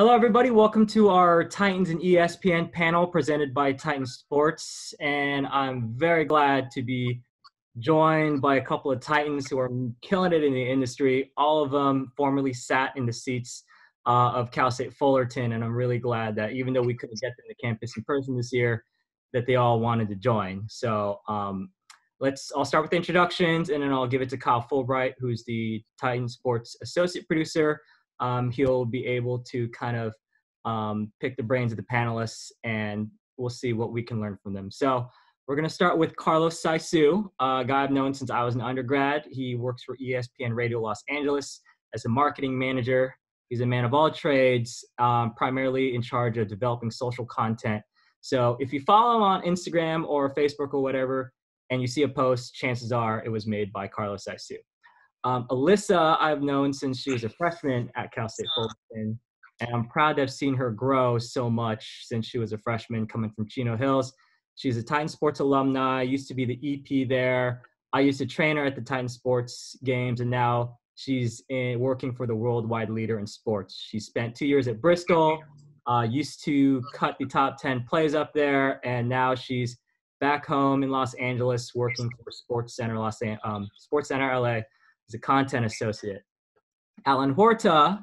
Hello, everybody. Welcome to our Titans and ESPN panel presented by Titan Sports. And I'm very glad to be joined by a couple of Titans who are killing it in the industry. All of them formerly sat in the seats of Cal State Fullerton. And I'm really glad that even though we couldn't get them to campus in person this year, that they all wanted to join. So I'll start with the introductions, and then I'll give it to Kyle Fulbright, who's the Titan Sports associate producer. He'll be able to kind of pick the brains of the panelists, and we'll see what we can learn from them. So we're going to start with Carlos Saisu, a guy I've known since I was an undergrad. He works for ESPN Radio Los Angeles as a marketing manager. He's a man of all trades, primarily in charge of developing social content. So if you follow him on Instagram or Facebook or whatever, and you see a post, chances are it was made by Carlos Saisu. Alyssa, I've known since she was a freshman at Cal State Fullerton, and I'm proud to have seen her grow so much since she was a freshman coming from Chino Hills. She's a Titan Sports alumni, used to be the EP there. I used to train her at the Titan Sports games, and now she's working for the worldwide leader in sports. She spent 2 years at Bristol, used to cut the top 10 plays up there, and now she's back home in Los Angeles working for SportsCenter LA as a content associate. Alan Horta,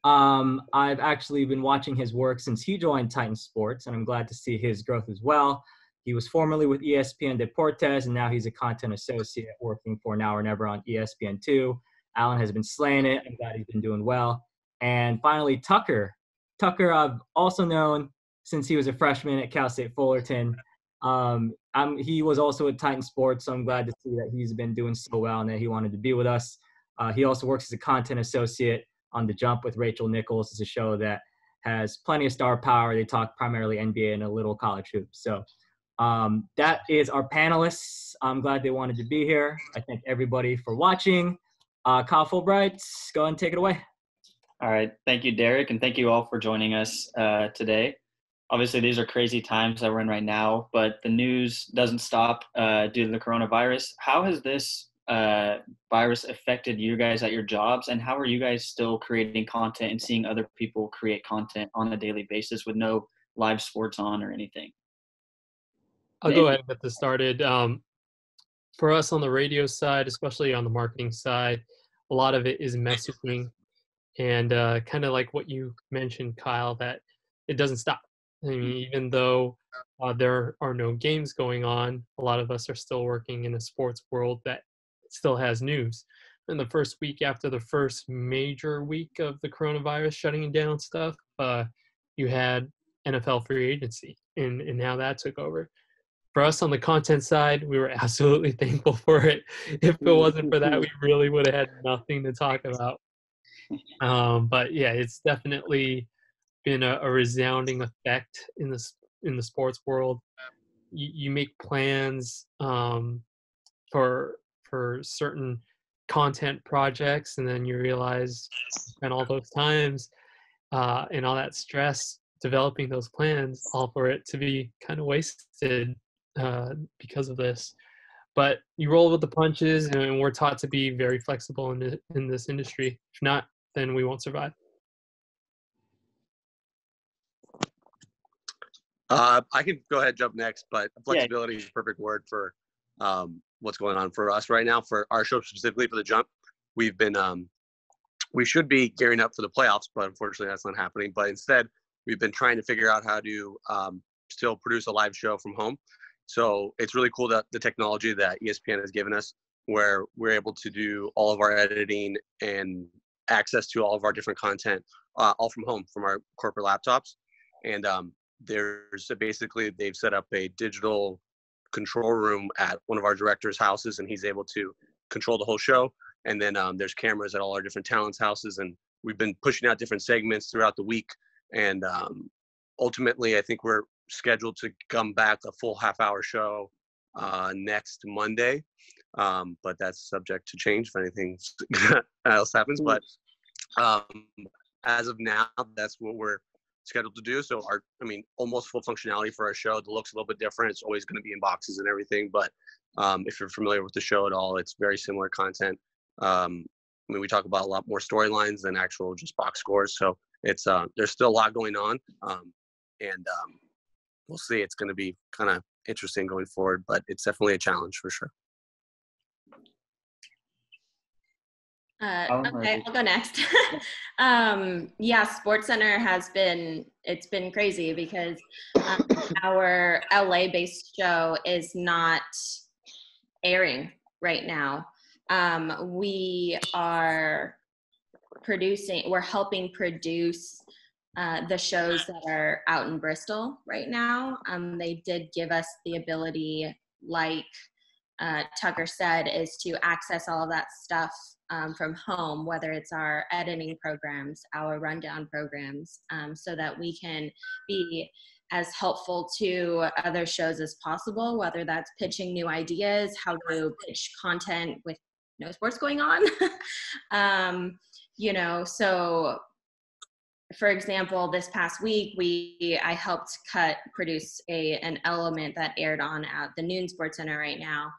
I've actually been watching his work since he joined Titan Sports, and I'm glad to see his growth as well. He was formerly with ESPN Deportes, and now he's a content associate working for Now or Never on ESPN2. Alan has been slaying it. I'm glad he's been doing well. And finally, Tucker. Tucker, I've also known since he was a freshman at Cal State Fullerton. He was also at Titan Sports, so I'm glad to see that he's been doing so well and that he wanted to be with us. He also works as a content associate on The Jump with Rachel Nichols. It's a show that has plenty of star power. They talk primarily NBA and a little college hoops. So that is our panelists. I'm glad they wanted to be here. I thank everybody for watching. Kyle Fulbright, go ahead and take it away. All right. Thank you, Derek, and thank you all for joining us today. Obviously, these are crazy times that we're in right now, but the news doesn't stop due to the coronavirus. How has this virus affected you guys at your jobs, and how are you guys still creating content and seeing other people create content on a daily basis with no live sports on or anything? I'll go ahead and get this started. For us on the radio side, especially on the marketing side, a lot of it is messaging, and kind of like what you mentioned, Kyle, that it doesn't stop. I mean, even though there are no games going on, a lot of us are still working in a sports world that still has news. In the first week after the first major week of the coronavirus shutting down stuff, you had NFL free agency and how that took over. For us on the content side, we were absolutely thankful for it. If it wasn't for that, we really would have had nothing to talk about. But yeah, it's definitely been a resounding effect in the sports world. You make plans for certain content projects, and then you realize you spent all those times and all that stress developing those plans, all for it to be kind of wasted because of this. But you roll with the punches, and we're taught to be very flexible in this industry. If not, then we won't survive. I can go ahead and jump next, but flexibility is a perfect word for what's going on for us right now. For our show specifically, for The Jump, we've been we should be gearing up for the playoffs, but unfortunately that's not happening. But instead, we've been trying to figure out how to still produce a live show from home. So it's really cool that the technology that ESPN has given us, where we're able to do all of our editing and access to all of our different content all from home, from our corporate laptops. And there's basically, they've set up a digital control room at one of our directors' houses, and he's able to control the whole show. And then there's cameras at all our different talents' houses, and we've been pushing out different segments throughout the week. And ultimately, I think we're scheduled to come back a full half-hour show next Monday, but that's subject to change if anything else happens. But as of now, that's what we're scheduled to do. So almost full functionality for our show. The look's a little bit different. It's always going to be in boxes and everything, but if you're familiar with the show at all, it's very similar content. We talk about a lot more storylines than actual just box scores. So it's there's still a lot going on, and we'll see. It's going to be kind of interesting going forward, but it's definitely a challenge for sure. Okay, I'll go next. Yeah, SportsCenter it's been crazy because our LA-based show is not airing right now. We're helping produce the shows that are out in Bristol right now. They did give us the ability, like Tucker said, is to access all of that stuff from home, whether it's our editing programs, our rundown programs, so that we can be as helpful to other shows as possible, whether that's pitching new ideas, how to pitch content with no sports going on. So for example, this past week, I helped produce an element that aired on at the Noon Sports Center right now.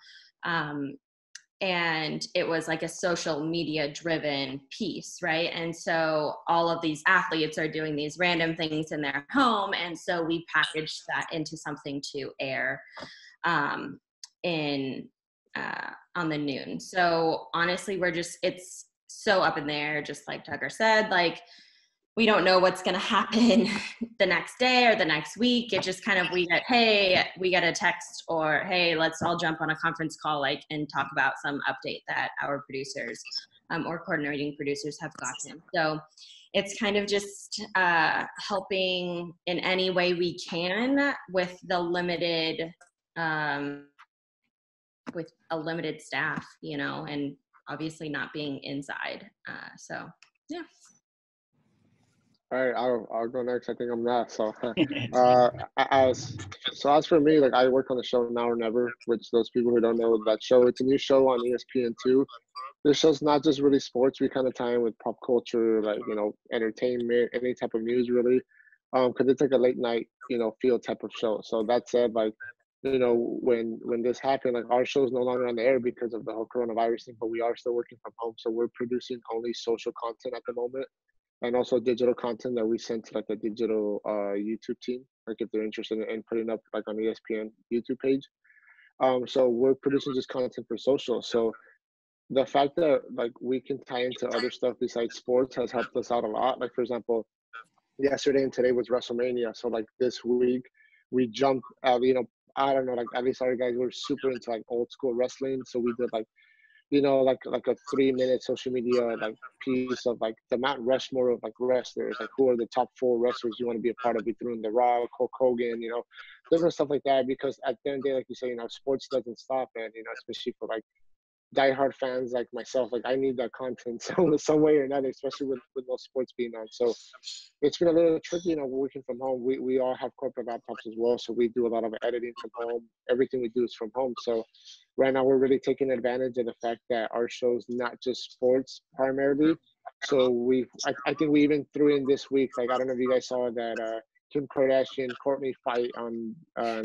And it was like a social media driven piece, right? And so all of these athletes are doing these random things in their home. And so we packaged that into something to air on the Noon. So honestly, it's so up in the air, just like Tucker said, like, we don't know what's going to happen the next day or the next week. It just kind of, we get a text, or, hey, let's all jump on a conference call, and talk about some update that our producers or coordinating producers have gotten. So it's kind of just helping in any way we can with the limited, with a limited staff, and obviously not being inside. So, yeah. All right, I'll go next. I think I'm last. So, as for me, I work on the show Now or Never, which those people who don't know that show, it's a new show on ESPN2. This show's not just really sports. We kind of tie in with pop culture, entertainment, any type of news really, because it's like a late night, field type of show. So that said, when this happened, our show's no longer on the air because of the whole coronavirus thing, but we are still working from home. So we're producing only social content at the moment, and also digital content that we send to a digital YouTube team, if they're interested in putting up on the ESPN YouTube page. So we're producing just content for social. So the fact that we can tie into other stuff besides sports has helped us out a lot. For example, yesterday and today was WrestleMania. So this week we jumped, I don't know, at least our guys were super into old school wrestling. So we did a 3-minute social media piece of the Mount Rushmore of wrestlers, who are the top 4 wrestlers you want to be a part of. We threw in The Rock, Hulk Hogan, different stuff like that, because at the end of the day, like you say, sports doesn't stop, and especially for diehard fans like myself, I need that content some way or another, especially with no sports being on. So it's been a little tricky, working from home. We all have corporate laptops as well, so we do a lot of editing from home. Everything we do is from home. So right now we're really taking advantage of the fact that our show's not just sports primarily. So I think we even threw in this week, I don't know if you guys saw that Kim Kardashian Courtney fight on the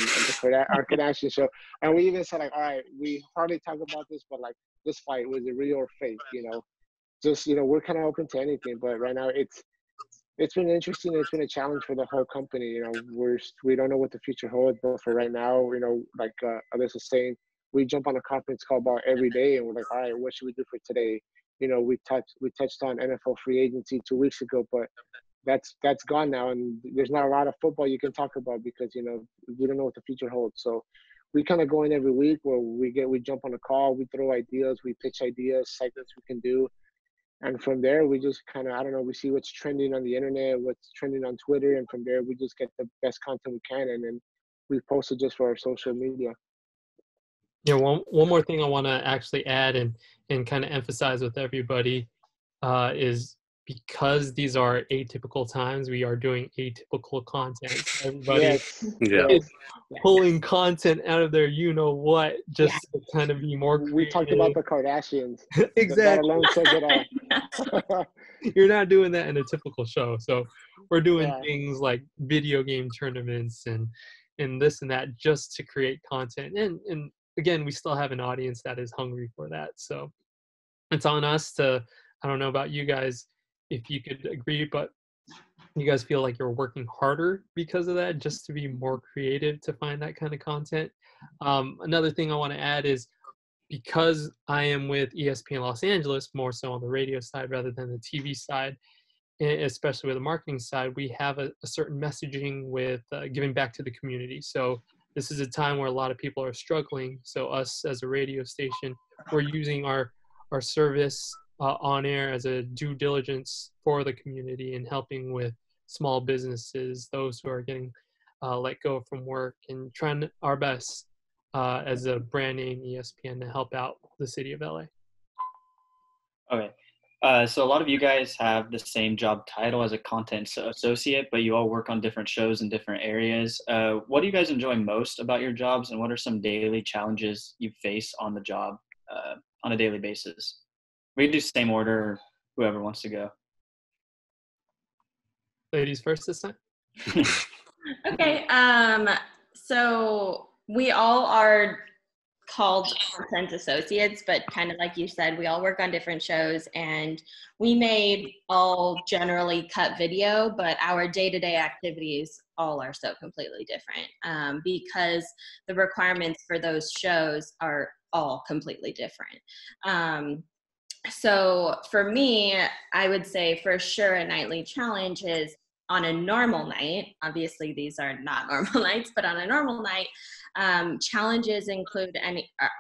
Kardashian show, and we even said all right, we hardly talk about this, but this fight, was it real or fake? We're kind of open to anything, but right now it's been interesting. It's been a challenge for the whole company. We don't know what the future holds, but for right now, Alyssa was saying, we jump on a conference call about every day, and we're all right, what should we do for today? We touched on NFL free agency 2 weeks ago, but that's gone now, and there's not a lot of football you can talk about because we don't know what the future holds. So we kind of go in every week where we jump on a call, we throw ideas, we pitch ideas, segments we can do, and from there we just kind of, I don't know, we see what's trending on the internet, what's trending on Twitter, and from there we just get the best content we can, and then we post it just for our social media. One more thing I want to actually add and kind of emphasize with everybody is, because these are atypical times, we are doing atypical content. Everybody is pulling content out of their just to kind of be more creative. We talked about the Kardashians. Exactly. That alone says it all. You're not doing that in a typical show. So we're doing things like video game tournaments and this and that just to create content. And again, we still have an audience that is hungry for that. So it's on us to, I don't know about you guys, if you could agree, but you guys feel like you're working harder because of that, just to be more creative to find that kind of content? Another thing I want to add is, because I am with ESPN Los Angeles, more so on the radio side rather than the TV side, especially with the marketing side, we have a certain messaging with giving back to the community. So this is a time where a lot of people are struggling. So us as a radio station, we're using our service on air as a due diligence for the community and helping with small businesses, those who are getting let go from work, and trying our best as a brand name ESPN to help out the city of LA. Okay. So a lot of you guys have the same job title as a content associate, but you all work on different shows in different areas. What do you guys enjoy most about your jobs, and what are some daily challenges you face on the job on a daily basis? We can do same order, or whoever wants to go. Ladies first this time. Okay. So we all are called content associates, but kind of like you said, we all work on different shows, and we may all generally cut video, but our day-to-day activities all are so completely different because the requirements for those shows are all completely different. So for me, I would say for sure a nightly challenge is, on a normal night, obviously these are not normal nights, but on a normal night, challenges include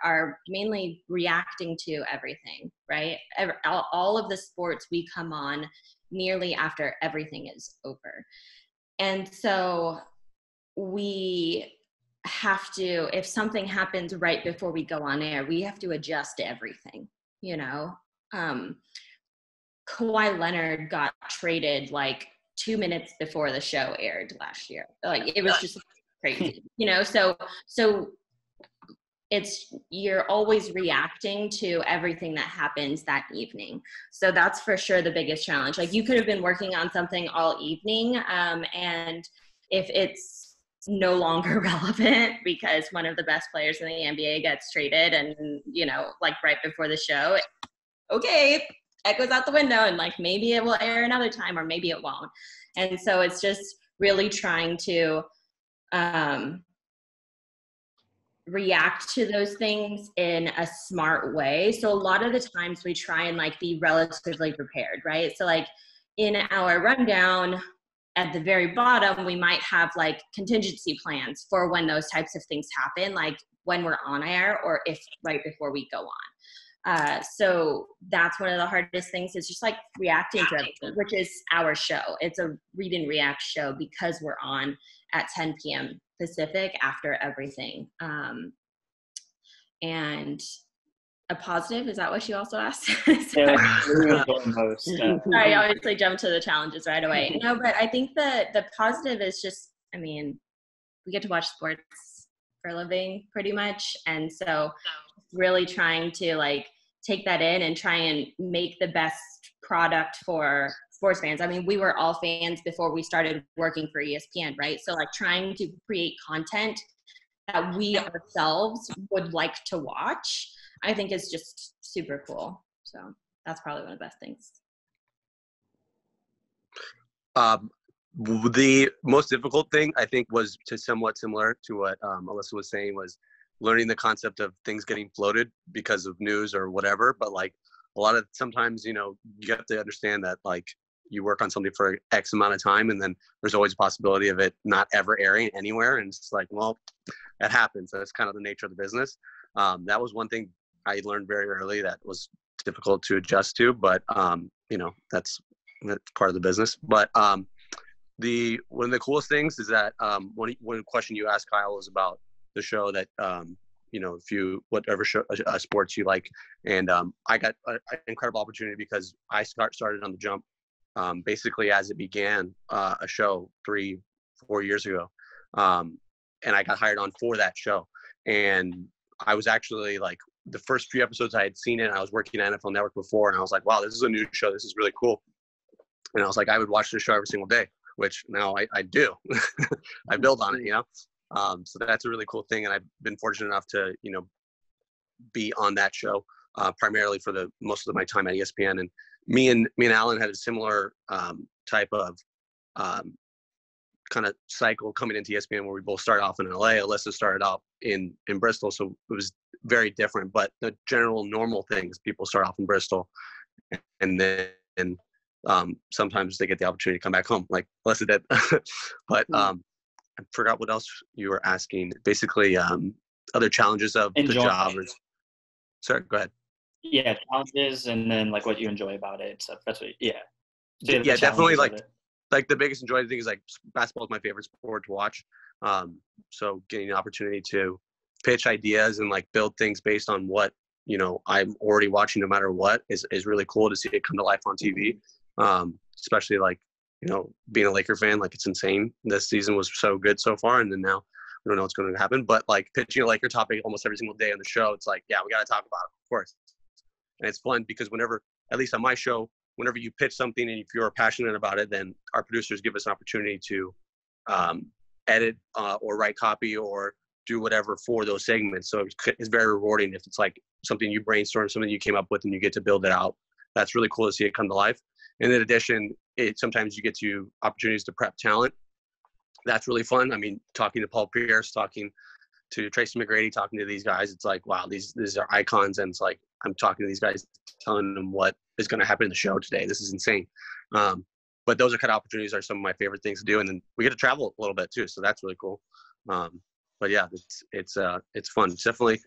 are mainly reacting to everything, right? All of the sports we come on nearly after everything is over. And so we have to, if something happens right before we go on air, we have to adjust everything, you know? Kawhi Leonard got traded like 2 minutes before the show aired last year. Like, it was just crazy, you know? So you're always reacting to everything that happens that evening. So that's for sure the biggest challenge. Like, you could have been working on something all evening, and if it's no longer relevant because one of the best players in the NBA gets traded, and, you know, like right before the show, okay, that goes out the window, and like maybe it will air another time or maybe it won't. And so it's just really trying to react to those things in a smart way. So a lot of the times we try and like be relatively prepared, right? So like in our rundown at the very bottom, we might have like contingency plans for when those types of things happen, like when we're on air or if right before we go on. So that's one of the hardest things, is just like reacting to everything, which is our show. It's a read and react show because we're on at 10 p.m. Pacific after everything. And a positive, is that what you also asked? Yeah, most, Sorry, I obviously jumped to the challenges right away. No, but I think the positive is just, I mean, we get to watch sports for a living pretty much. And so really trying to like take that in and try and make the best product for sports fans. I mean, we were all fans before we started working for ESPN, right? So like trying to create content that we ourselves would like to watch, I think is just super cool. So that's probably one of the best things. The most difficult thing, I think, was somewhat similar to what Alyssa was saying, was learning the concept of things getting floated because of news or whatever. But like sometimes, you know, you have to understand that like you work on something for X amount of time, and then there's always a possibility of it not ever airing anywhere. And it's like, well, that happens. That's kind of the nature of the business. That was one thing I learned very early that was difficult to adjust to, but you know, that's part of the business. But one of the coolest things is that one question you asked, Kyle, was about the show that you know, whatever show, sports you like, and I got an incredible opportunity because I started on The Jump basically as it began, a show 3-4 years ago, and I got hired on for that show. And I was actually like, the first few episodes I had seen it, and I was working at NFL Network before, and I was like, wow, this is a new show, this is really cool. And I was like, I would watch this show every single day, which now I do. I build on it, you know. So that's a really cool thing, and I've been fortunate enough to, you know, be on that show primarily for the most of my time at ESPN. And me and Alan had a similar type of kind of cycle coming into ESPN where we both started off in LA. Alyssa started off in Bristol, so it was very different. But the general normal things, people start off in Bristol, and then sometimes they get the opportunity to come back home, like Alyssa did. But I forgot what else you were asking. Basically, other challenges of the job. Sorry, go ahead. Yeah, challenges, and then like what you enjoy about it. So that's what. Yeah. So yeah, definitely. Like the biggest enjoying thing is like basketball is my favorite sport to watch. So getting an opportunity to pitch ideas and like build things based on what, you know, I'm already watching no matter what is really cool to see it come to life on TV. Especially like, you know, being a Laker fan, like it's insane. This season was so good so far. And then now we don't know what's going to happen, but like pitching a Laker topic almost every single day on the show, it's like, yeah, we got to talk about it, of course. And it's fun because whenever, at least on my show, whenever you pitch something and if you're passionate about it, then our producers give us an opportunity to edit or write copy or do whatever for those segments. So it's very rewarding if it's like something you brainstorm, something you came up with, and you get to build it out. That's really cool to see it come to life. And in addition, sometimes you get to opportunities to prep talent. That's really fun. I mean, talking to Paul Pierce, talking to Tracy McGrady, talking to these guys, it's like, wow, these are icons. And it's like, I'm talking to these guys, telling them what is going to happen in the show today. This is insane. But those are kind of opportunities are some of my favorite things to do. And then we get to travel a little bit too. So that's really cool. But yeah, it's fun. It's definitely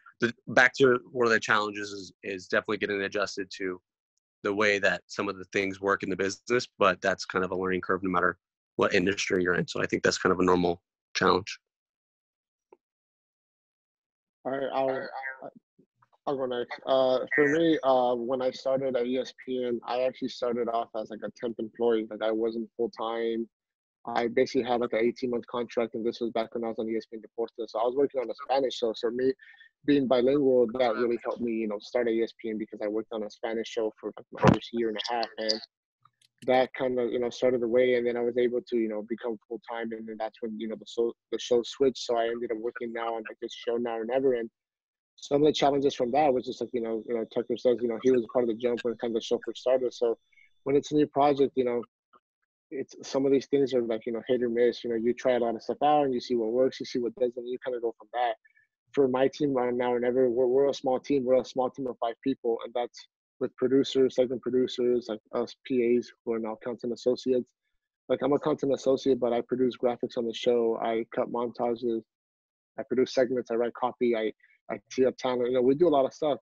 back to one of the challenges is definitely getting adjusted to the way that some of the things work in the business, but that's kind of a learning curve no matter what industry you're in. So I think that's kind of a normal challenge. All right, I'll go next. For me, when I started at ESPN, I actually started off as like a temp employee. Like I wasn't full time. I basically had like an 18-month contract, and this was back when I was on ESPN Deportes. So I was working on a Spanish show. So me being bilingual, that really helped me, you know, start at ESPN because I worked on a Spanish show for like my first year and a half, and that kind of, you know, started the way. And then I was able to, you know, become full time, and then that's when, you know, the show switched. So I ended up working now on like this show Now or Never, and some of the challenges from that was just like, you know, Tucker says, you know, he was part of the Jump when kind of the show first started. So when it's a new project, you know, it's some of these things are like, you know, hit or miss. You know, you try a lot of stuff out and you see what works, you see what doesn't, and you kind of go from that. For my team right Now or Never, we're a small team. We're a small team of 5 people, and that's with producers, segment producers, like us PAs who are now content associates. Like I'm a content associate, but I produce graphics on the show. I cut montages. I produce segments. I write copy. I tee up talent. You know, we do a lot of stuff,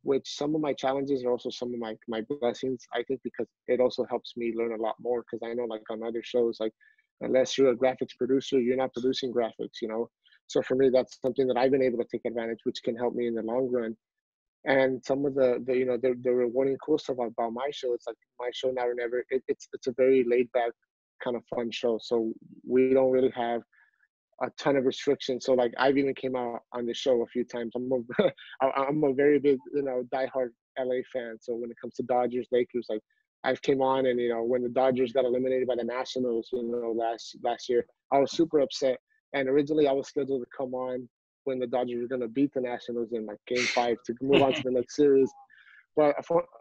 which some of my challenges are also some of my blessings, I think, because it also helps me learn a lot more. Because I know, like on other shows, like unless you're a graphics producer, you're not producing graphics, you know. So for me, that's something that I've been able to take advantage, which can help me in the long run. And some of the you know, the rewarding cool stuff about my show, it's like my show Now or Never. It's a very laid back kind of fun show. So we don't really have a ton of restrictions. So like I've even came out on the show a few times. I'm a very big, you know, diehard LA fan. So when it comes to Dodgers, Lakers, like I've came on, and, you know, when the Dodgers got eliminated by the Nationals, you know, last year, I was super upset. And originally I was scheduled to come on when the Dodgers were going to beat the Nationals in like Game 5 to move on to the next series. But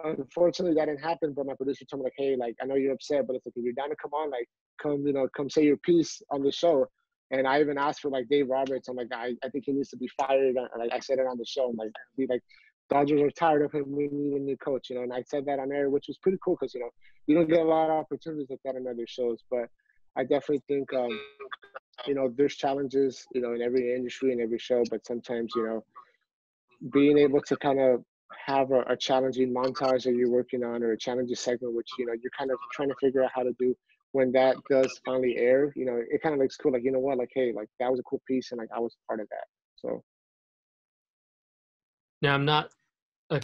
unfortunately that didn't happen. But my producer told me, like, hey, like, I know you're upset, but it's like, if you're down to come on, like, come say your piece on the show. And I even asked for like Dave Roberts. I'm like, I think he needs to be fired. Like I said it on the show. I'm like, Dodgers are tired of him. We need a new coach, you know. And I said that on air, which was pretty cool because, you know, you don't get a lot of opportunities like that in other shows. But I definitely think, you know, there's challenges, you know, in every industry and every show. But sometimes, you know, being able to kind of have a challenging montage that you're working on, or a challenging segment, which, you know, you're kind of trying to figure out how to do. When that does finally air, you know, it kind of looks cool. Like, you know what, like, hey, like that was a cool piece, and like I was part of that. So now I'm not a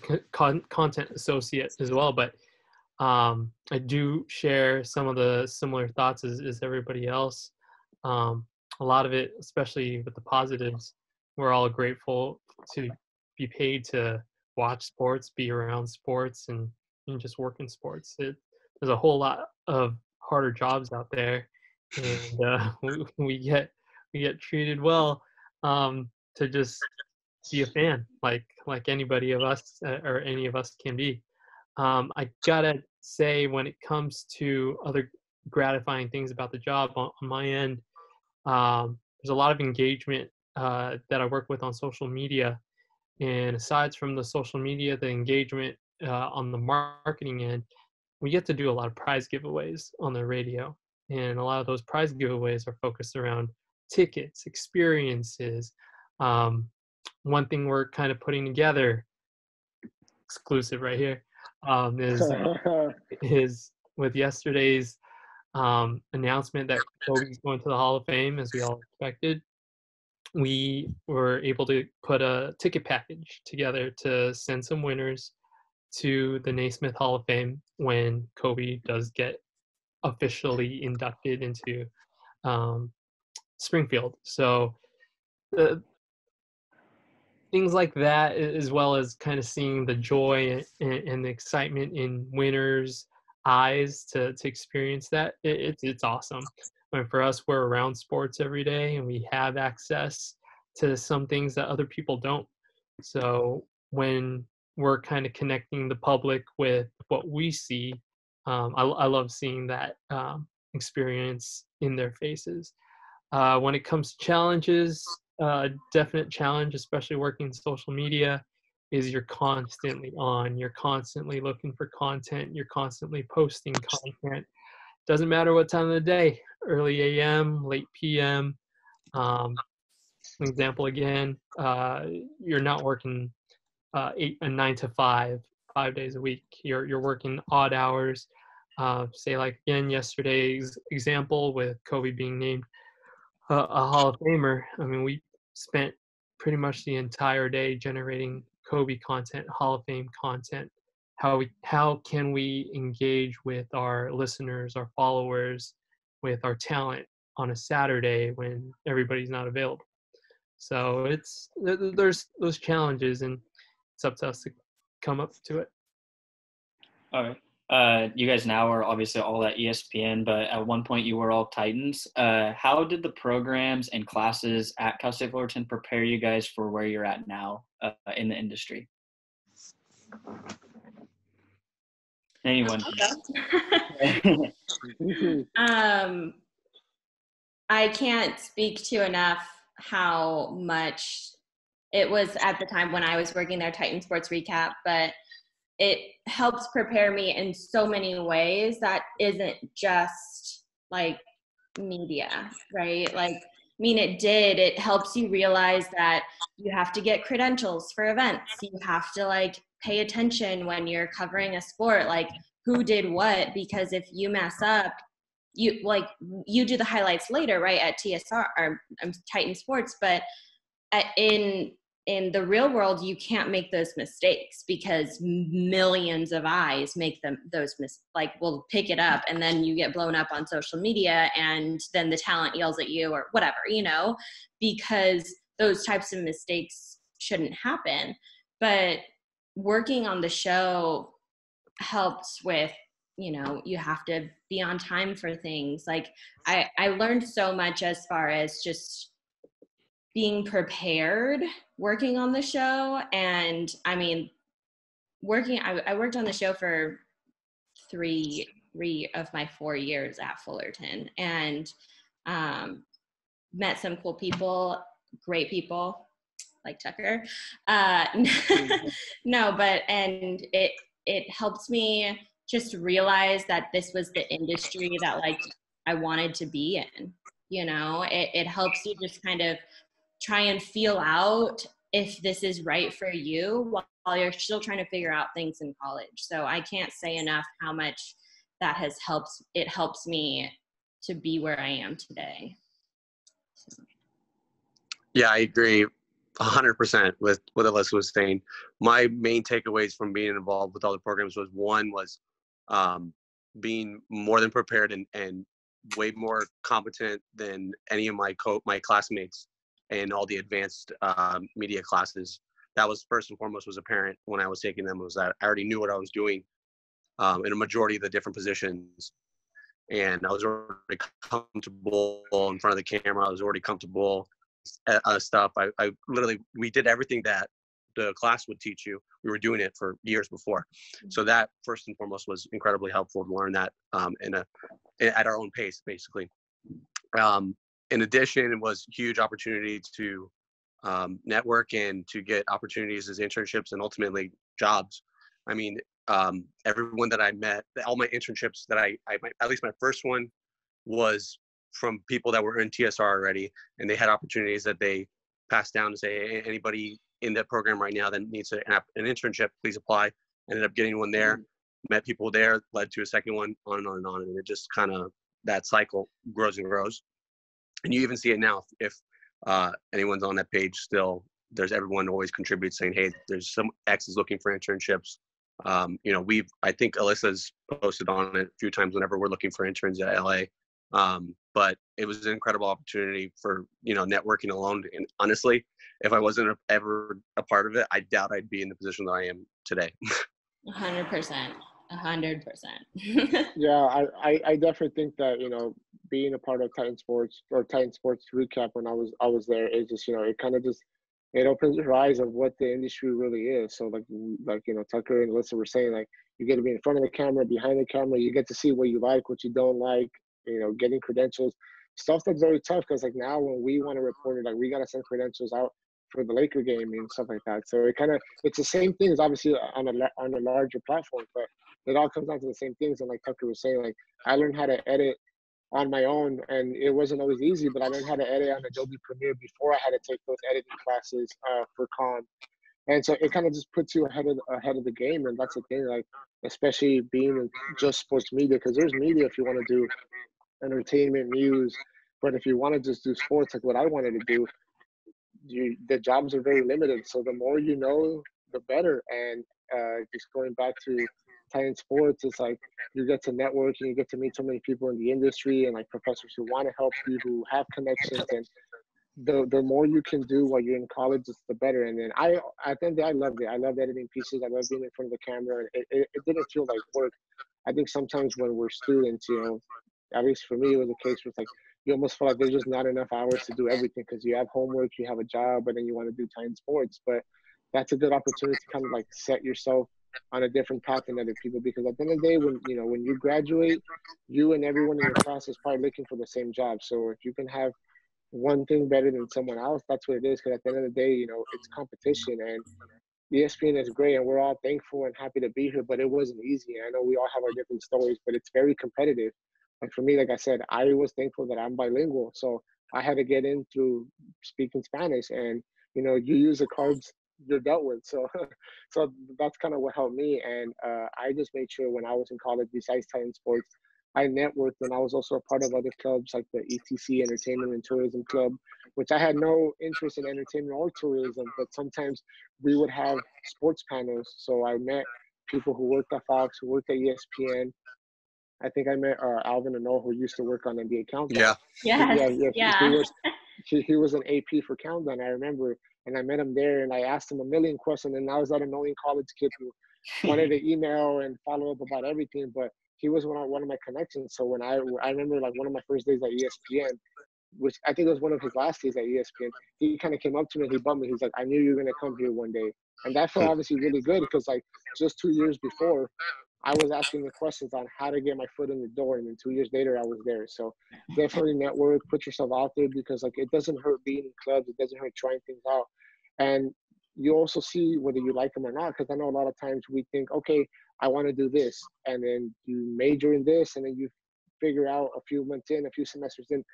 content associate as well, but I do share some of the similar thoughts as everybody else. A lot of it, especially with the positives, we're all grateful to be paid to watch sports, be around sports, and just work in sports. There's a whole lot of harder jobs out there, and we get treated well to just be a fan, like anybody of us or any of us can be. I gotta say, when it comes to other gratifying things about the job on my end. There's a lot of engagement that I work with on social media. And aside from the social media, the engagement on the marketing end, we get to do a lot of prize giveaways on the radio. And a lot of those prize giveaways are focused around tickets, experiences. One thing we're kind of putting together, exclusive right here, is with yesterday's announcement that Kobe's going to the Hall of Fame, as we all expected. We were able to put a ticket package together to send some winners to the Naismith Hall of Fame when Kobe does get officially inducted into Springfield. So things like that, as well as kind of seeing the joy and the excitement in winners' eyes to experience that, it's awesome. I mean, for us, we're around sports every day, and we have access to some things that other people don't. So when we're kind of connecting the public with what we see, I love seeing that experience in their faces. When it comes to challenges, definite challenge, especially working in social media, is you're constantly on. You're constantly looking for content. You're constantly posting content. Doesn't matter what time of the day, early AM, late PM. Example again, you're not working 9 to 5 days a week. You're working odd hours. Say like again yesterday's example with Kobe being named a Hall of Famer. I mean, we spent pretty much the entire day generating Kobe content, Hall of Fame content. How can we engage with our listeners, our followers, with our talent on a Saturday when everybody's not available? So there's those challenges, and it's up to us to come up to it. All right. You guys now are obviously all at ESPN, but at one point you were all Titans. How did the programs and classes at Cal State Fullerton prepare you guys for where you're at now in the industry? Anyone? I can't speak to enough how much it was at the time when I was working there, Titan Sports Recap, but it helps prepare me in so many ways that isn't just like media, right? Like, I mean, it helps you realize that you have to get credentials for events. You have to like pay attention when you're covering a sport, like who did what, because if you mess up, you do the highlights later, right, at TSR or Titan Sports, but in the real world, you can't make those mistakes because millions of eyes make will pick it up, and then you get blown up on social media, and then the talent yells at you or whatever, because those types of mistakes shouldn't happen. But working on the show helps with, you have to be on time for things. Like I learned so much as far as just being prepared working on the show. And I mean, I worked on the show for three of my 4 years at Fullerton, and met some cool people, great people like Tucker. No, but, and it helps me just realize that this was the industry that like I wanted to be in. It helps you just kind of try and feel out if this is right for you while you're still trying to figure out things in college. So I can't say enough how much that has helped. It helps me to be where I am today. Yeah, I agree 100% with what Alyssa was saying. My main takeaways from being involved with all the programs was, one was being more than prepared and way more competent than any of my classmates in all the advanced media classes. That was first and foremost was apparent when I was taking them, was that I already knew what I was doing in a majority of the different positions. And I was already comfortable in front of the camera. I was already comfortable stuff. We did everything that the class would teach you. We were doing it for years before. So that first and foremost was incredibly helpful to learn that at our own pace, basically. In addition, it was a huge opportunity to network and to get opportunities as internships and ultimately jobs. I mean, everyone that I met, all my internships that at least my first one was from people that were in TSR already, and they had opportunities that they passed down to say, hey, anybody in that program right now that needs an internship, please apply. Ended up getting one there, met people there, led to a second one, on and on and on. And it just kind of, that cycle grows and grows. And you even see it now. If anyone's on that page still, there's everyone always contributes saying, hey, there's some X is looking for internships. You know, I think Alyssa's posted on it a few times whenever we're looking for interns at LA. But it was an incredible opportunity for, you know, networking alone. And honestly, if I wasn't ever a part of it, I doubt I'd be in the position that I am today. 100%. 100%. Yeah, I definitely think that, you know, being a part of Titan Sports or Titan Sports Recap when I was there, it just, you know, it kind of just, it opens your eyes of what the industry really is. So like, you know, Tucker and Alyssa were saying, like, you get to be in front of the camera, behind the camera, you get to see what you like, what you don't like, you know, getting credentials, stuff that's very tough. Cause like now when we want to report it, like we got to send credentials out for the Laker game and stuff like that. So it's the same things, obviously on a larger platform, but it all comes down to the same things. And like Tucker was saying, like I learned how to edit on my own, and it wasn't always easy, but I learned how to edit on Adobe Premiere before I had to take those editing classes for con. And so it kind of just puts you ahead of the game. And that's the thing, like, especially being in just sports media, because there's media if you want to do entertainment, news, but if you want to just do sports, like what I wanted to do, the jobs are very limited. So the more you know, the better. And just going back to Titan Sports, it's like you get to network and you get to meet so many people in the industry and like professors who want to help you, who have connections, and the more you can do while you're in college, it's the better. And then at the end of the day, I loved it. I loved editing pieces. I loved being in front of the camera. And it didn't feel like work. I think sometimes when we're students, you know, at least for me, it was a case where it's like you almost feel like there's just not enough hours to do everything because you have homework, you have a job, but then you want to do Titan Sports. But that's a good opportunity to kind of like set yourself on a different path than other people, because at the end of the day, when you graduate, you and everyone in your class is probably looking for the same job. So if you can have one thing better than someone else, that's what it is. Because at the end of the day, you know, it's competition, and ESPN is great, and we're all thankful and happy to be here. But it wasn't easy. I know we all have our different stories, but it's very competitive. And for me, like I said, I was thankful that I'm bilingual, so I had to get in through speaking Spanish, and you know, you use the cards you're dealt with. So that's kind of what helped me. And I just made sure when I was in college, besides Titan Sports, I networked, and I was also a part of other clubs like the ETC Entertainment and Tourism Club, which I had no interest in entertainment or tourism, but sometimes we would have sports panels. So I met people who worked at Fox, who worked at ESPN. I think I met Alvin Ano, who used to work on NBA Countdown. Yeah. He was an AP for Countdown, I remember. And I met him there, and I asked him a million questions. And I was that annoying college kid who wanted to email and follow up about everything. But he was one of my connections. So when I remember, like, one of my first days at ESPN, which I think was one of his last days at ESPN, he kind of came up to me and he bumped me. He's like, I knew you were going to come here one day. And that felt obviously really good, because like just 2 years before, I was asking the questions on how to get my foot in the door. And then 2 years later, I was there. So definitely network, put yourself out there, because like it doesn't hurt being in clubs. It doesn't hurt trying things out. And you also see whether you like them or not, because I know a lot of times we think, okay, I want to do this. And then you major in this, and then you figure out a few months in, a few semesters in,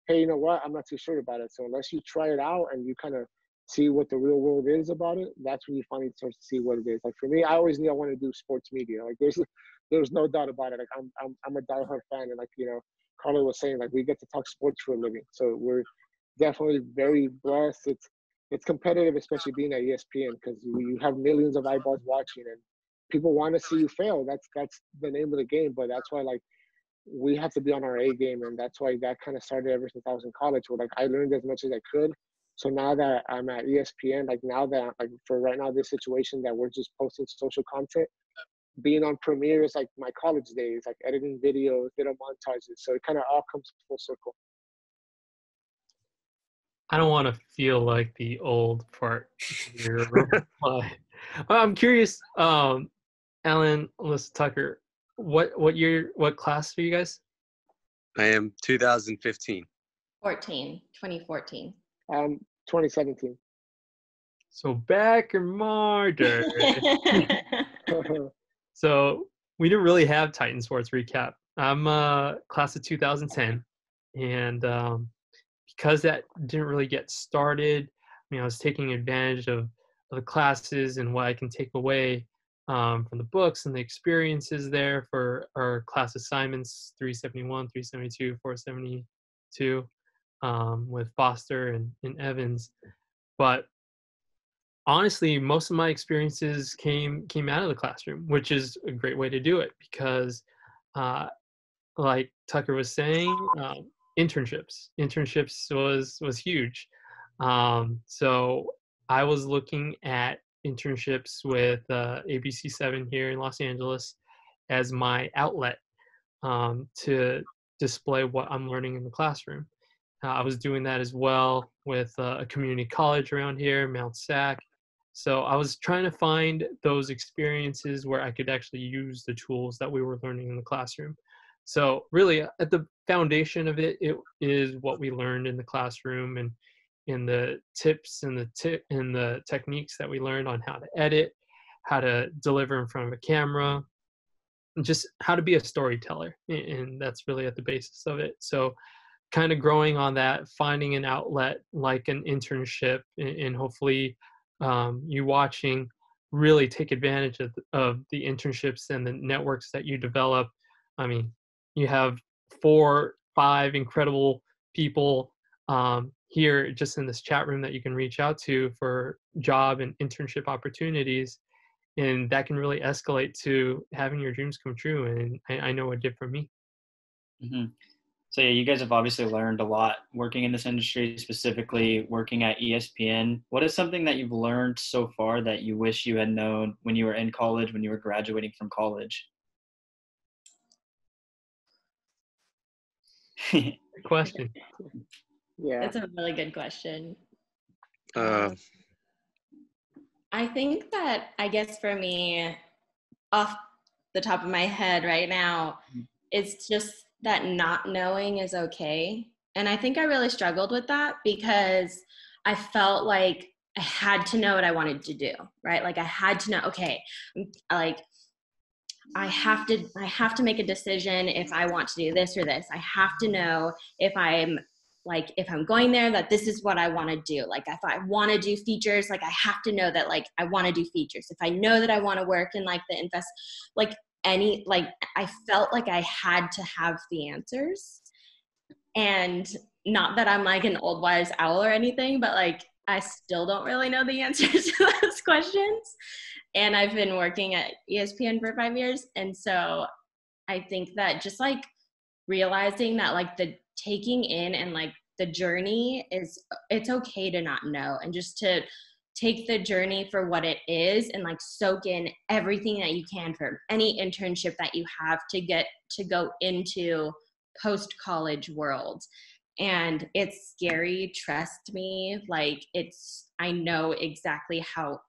hey, you know what? I'm not too sure about it. So unless you try it out and you kind of see what the real world is about it, that's when you finally start to see what it is. Like for me, I always knew I wanted to do sports media. Like there's no doubt about it. Like I'm a diehard fan, and like, you know, Carlo was saying, like we get to talk sports for a living. So we're definitely very blessed. It's competitive, especially being at ESPN, because you have millions of eyeballs watching, and people want to see you fail. That's the name of the game. But that's why, like, we have to be on our A game, and that's why that kind of started ever since I was in college. Where like I learned as much as I could. So now that I'm at ESPN, like now that like for right now this situation that we're just posting social content, being on Premiere is like my college days, like editing videos, video montages. So it kind of all comes full circle. I don't want to feel like the old part here. I'm curious, Alan, Alyssa, Tucker, what class are you guys? I am 2015. 2014. 2017. So back in March. So we didn't really have Titan sports recap. I'm class of 2010, and because that didn't really get started, I was taking advantage of the classes and what I can take away from the books and the experiences there for our class assignments, 371, 372, 472, with Foster and Evans. But honestly, most of my experiences came out of the classroom, which is a great way to do it because, like Tucker was saying, internships was huge. So I was looking at internships with ABC7 here in Los Angeles as my outlet to display what I'm learning in the classroom. I was doing that as well with a community college around here, Mount Sac. So I was trying to find those experiences where I could actually use the tools that we were learning in the classroom. So really, at the foundation of it, it is what we learned in the classroom and in the tips and the techniques that we learned on how to edit, how to deliver in front of a camera, and just how to be a storyteller. And that's really at the basis of it. So kind of growing on that, finding an outlet like an internship, and hopefully you watching really take advantage of the internships and the networks that you develop. I mean, you have 4-5 incredible people here just in this chat room that you can reach out to for job and internship opportunities, and that can really escalate to having your dreams come true. And I know it did for me. Mm-hmm. So yeah, you guys have obviously learned a lot working in this industry, specifically working at ESPN. What is something that you've learned so far that you wish you had known when you were in college, when you were graduating from college? Good question. Yeah. That's a really good question. Uh, I think that, I guess for me, off the top of my head right now, it's just that not knowing is okay. And I think I really struggled with that because I felt like I had to know what I wanted to do, right? Like I had to know, okay, like I have to make a decision if I want to do this or this. I have to know if I'm going there, that this is what I want to do. Like if I want to do features, like I have to know that like I want to do features. If I know that I want to work in like the I felt like I had to have the answers. And not that I'm like an old wise owl or anything, but like I still don't really know the answers to those questions. And I've been working at ESPN for 5 years. And so I think that just like realizing that like the taking in and like the journey it's okay to not know, and just to take the journey for what it is and like soak in everything that you can for any internship that you have to get to go into post-college world. And it's scary, trust me. Like I know exactly how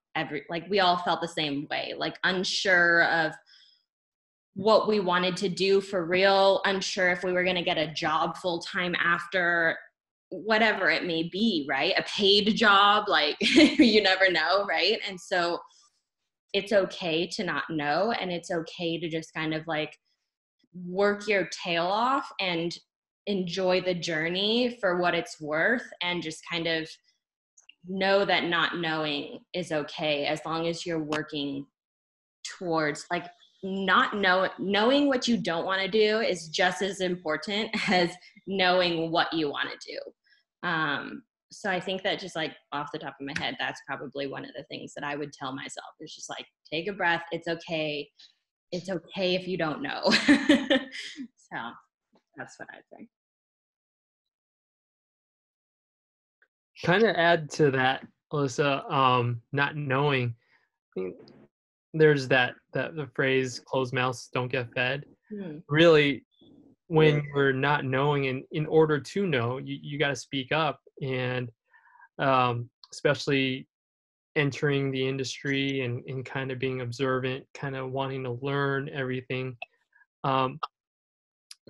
we all felt the same way, like unsure of what we wanted to do for real, unsure if we were going to get a job full time after, whatever it may be, right? A paid job, like you never know, right? And so it's okay to not know, and it's okay to just kind of like work your tail off and enjoy the journey for what it's worth, and just kind of know that not knowing is okay as long as you're working towards like knowing what you don't want to do is just as important as knowing what you want to do. So I think that just like off the top of my head, that's probably one of the things that I would tell myself is just like, take a breath. It's okay. It's okay if you don't know. So that's what I'd say. Kind of add to that, Alyssa, not knowing. I think there's the phrase "closed mouths don't get fed." Really, when you're not knowing, and in order to know, you got to speak up. And especially entering the industry and kind of being observant, kind of wanting to learn everything.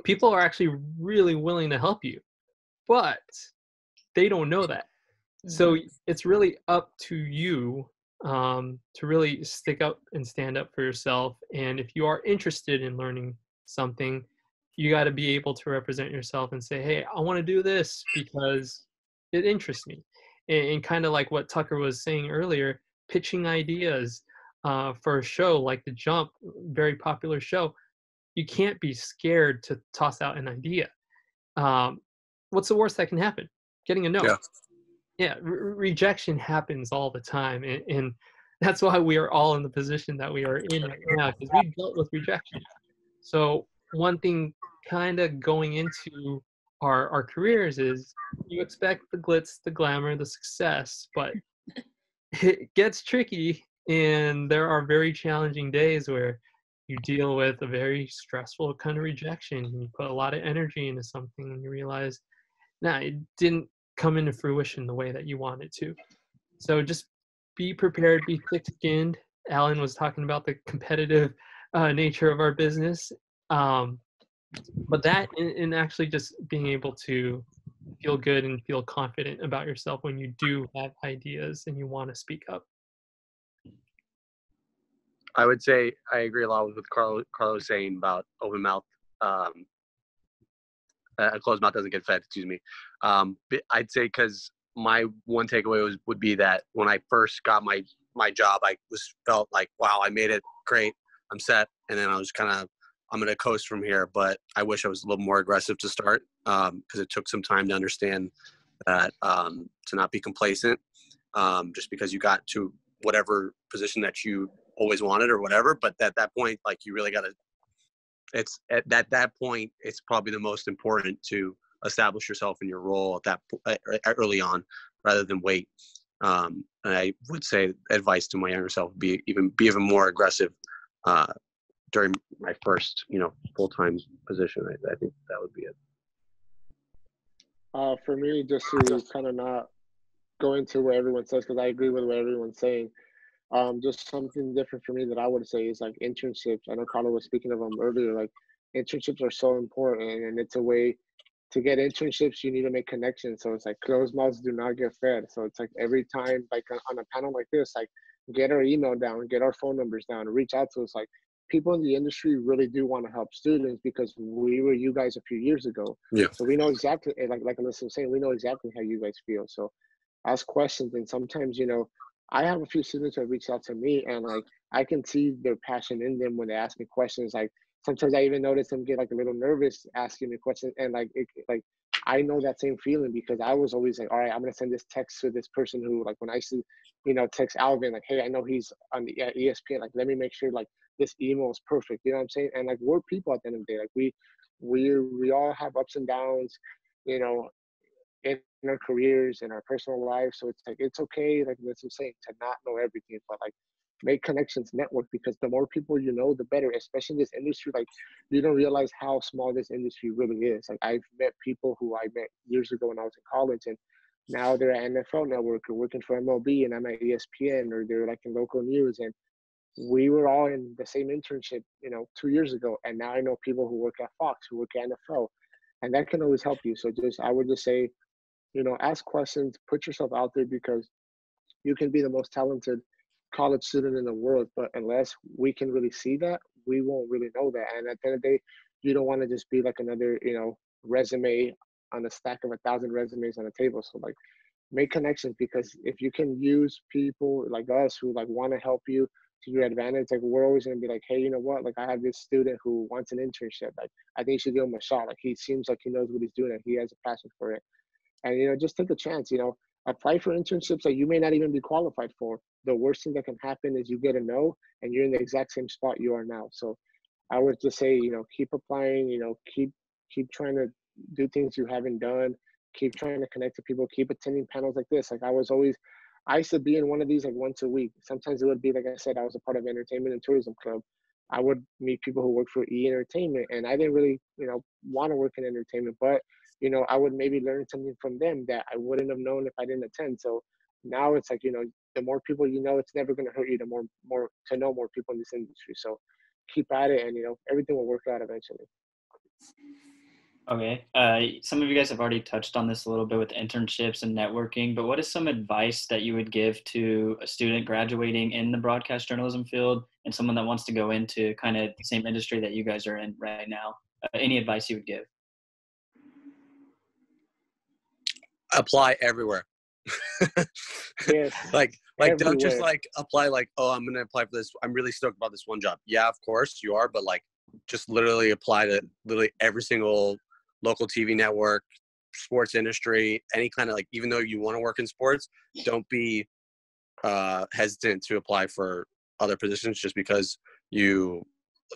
People are actually really willing to help you, but they don't know that. So it's really up to you to really stick up and stand up for yourself. And if you are interested in learning something, you got to be able to represent yourself and say, hey, I want to do this because it interests me. And kind of like what Tucker was saying earlier, pitching ideas for a show like The Jump, very popular show. You can't be scared to toss out an idea. What's the worst that can happen? Getting a no. Yeah, rejection happens all the time. And that's why we are all in the position that we are in right now, because we dealt with rejection. So one thing kind of going into our careers is you expect the glitz, the glamour, the success, but it gets tricky, and there are very challenging days where you deal with a very stressful kind of rejection. You put a lot of energy into something and you realize, nah, it didn't come into fruition the way that you wanted to. So just be prepared, be thick-skinned. Alan was talking about the competitive nature of our business. But that, and actually just being able to feel good and feel confident about yourself when you do have ideas and you want to speak up. I would say I agree a lot with what Carlos saying about open mouth. A closed mouth doesn't get fed, excuse me. But I'd say because my one takeaway would be that when I first got my job, I felt like, wow, I made it, great, I'm set. And then I was kind of, I'm going to coast from here. But I wish I was a little more aggressive to start because it took some time to understand that to not be complacent just because you got to whatever position that you always wanted or whatever. But at that point, like, you really got to, it's at that point, it's probably the most important to establish yourself in your role at that early on rather than wait. And I would say advice to my younger self would be even more aggressive during my first, full-time position. I think that would be it. For me, just to kind of not go into what everyone says, because I agree with what everyone's saying. Just something different for me that I would say is like internships. I know Carlo was speaking of them earlier. Like, internships are so important, and it's a way to get internships. You need to make connections. So it's like closed mouths do not get fed. So it's like every time, like on a panel like this, like get our email down, get our phone numbers down, reach out to us. Like, people in the industry really do want to help students because we were you guys a few years ago. Yeah. So we know exactly, like Alyssa was saying, we know exactly how you guys feel. So ask questions, and sometimes, I have a few students that reach out to me, and like I can see their passion in them when they ask me questions. Like, sometimes I even notice them get like a little nervous asking me questions, and like I know that same feeling because I was always like, all right, I'm gonna send this text to this person who, like, when I see, text Alvin, like, hey, I know he's on the ESPN, like, let me make sure like this email is perfect. You know what I'm saying? And like, we're people at the end of the day. Like, we all have ups and downs, in our careers, in our personal lives. So it's like, it's okay, like that's what I'm saying, to not know everything, but like make connections, network, because the more people you know, the better, especially in this industry. Like, you don't realize how small this industry really is. Like, I've met people who I met years ago when I was in college, and now they're at NFL Network or working for MLB, and I'm at ESPN, or they're like in local news. And we were all in the same internship, 2 years ago. And now I know people who work at Fox, who work at NFL, and that can always help you. So I would just say, ask questions, put yourself out there, because you can be the most talented college student in the world, but unless we can really see that, we won't really know that. And at the end of the day, you don't want to just be like another, resume on a stack of 1,000 resumes on a table. So like, make connections, because if you can use people like us who like want to help you to your advantage, like, we're always going to be like, hey, you know what? Like, I have this student who wants an internship. Like, I think you should give him a shot. Like, he seems like he knows what he's doing and he has a passion for it. And, just take a chance, apply for internships that you may not even be qualified for. The worst thing that can happen is you get a no and you're in the exact same spot you are now. So I would just say, keep applying, keep trying to do things you haven't done, keep trying to connect to people, keep attending panels like this. Like, I used to be in one of these like once a week. Sometimes it would be, like I said, I was a part of Entertainment and Tourism Club. I would meet people who work for E Entertainment, and I didn't really, want to work in entertainment, but I would maybe learn something from them that I wouldn't have known if I didn't attend. So now it's like, the more people it's never going to hurt you to to know more people in this industry. So keep at it, and everything will work out eventually. Okay. Some of you guys have already touched on this a little bit with internships and networking, but what is some advice that you would give to a student graduating in the broadcast journalism field and someone that wants to go into kind of the same industry that you guys are in right now? Any advice you would give? Apply everywhere. Yes. like everywhere. Don't just apply oh, I'm gonna apply for this. I'm really stoked about this one job. Yeah, of course you are, but just literally apply to literally every single local TV network, sports industry, any kind of even though you want to work in sports, don't be hesitant to apply for other positions just because you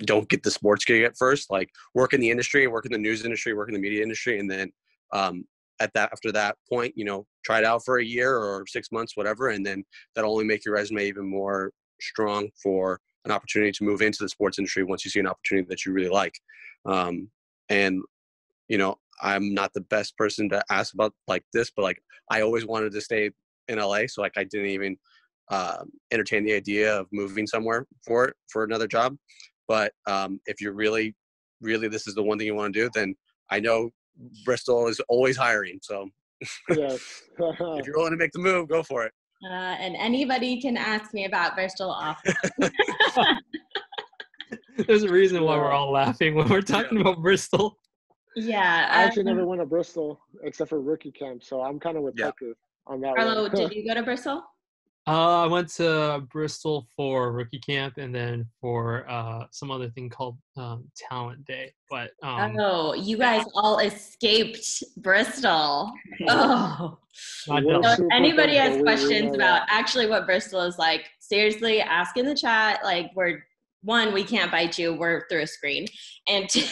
don't get the sports gig at first. Work in the industry, work in the news industry, work in the media industry, and then after that point, try it out for a year or 6 months, whatever, and then that'll only make your resume even more strong for an opportunity to move into the sports industry once you see an opportunity that you really like. And I'm not the best person to ask about this, but I always wanted to stay in LA, so I didn't even entertain the idea of moving somewhere for another job. But if you're really this is the one thing you want to do, then I know Bristol is always hiring. So yes. if you're willing to make the move, go for it. And anybody can ask me about Bristol often. There's a reason why we're all laughing when we're talking about Bristol. Yeah. I actually never went to Bristol except for rookie camp, so I'm kind of with Tucker on that Carlo, one. did you go to Bristol? I went to Bristol for rookie camp and then for some other thing called Talent Day. But you guys all escaped Bristol. Oh. So if anybody has questions about actually what Bristol is like, seriously, ask in the chat. We can't bite you. We're through a screen. And two,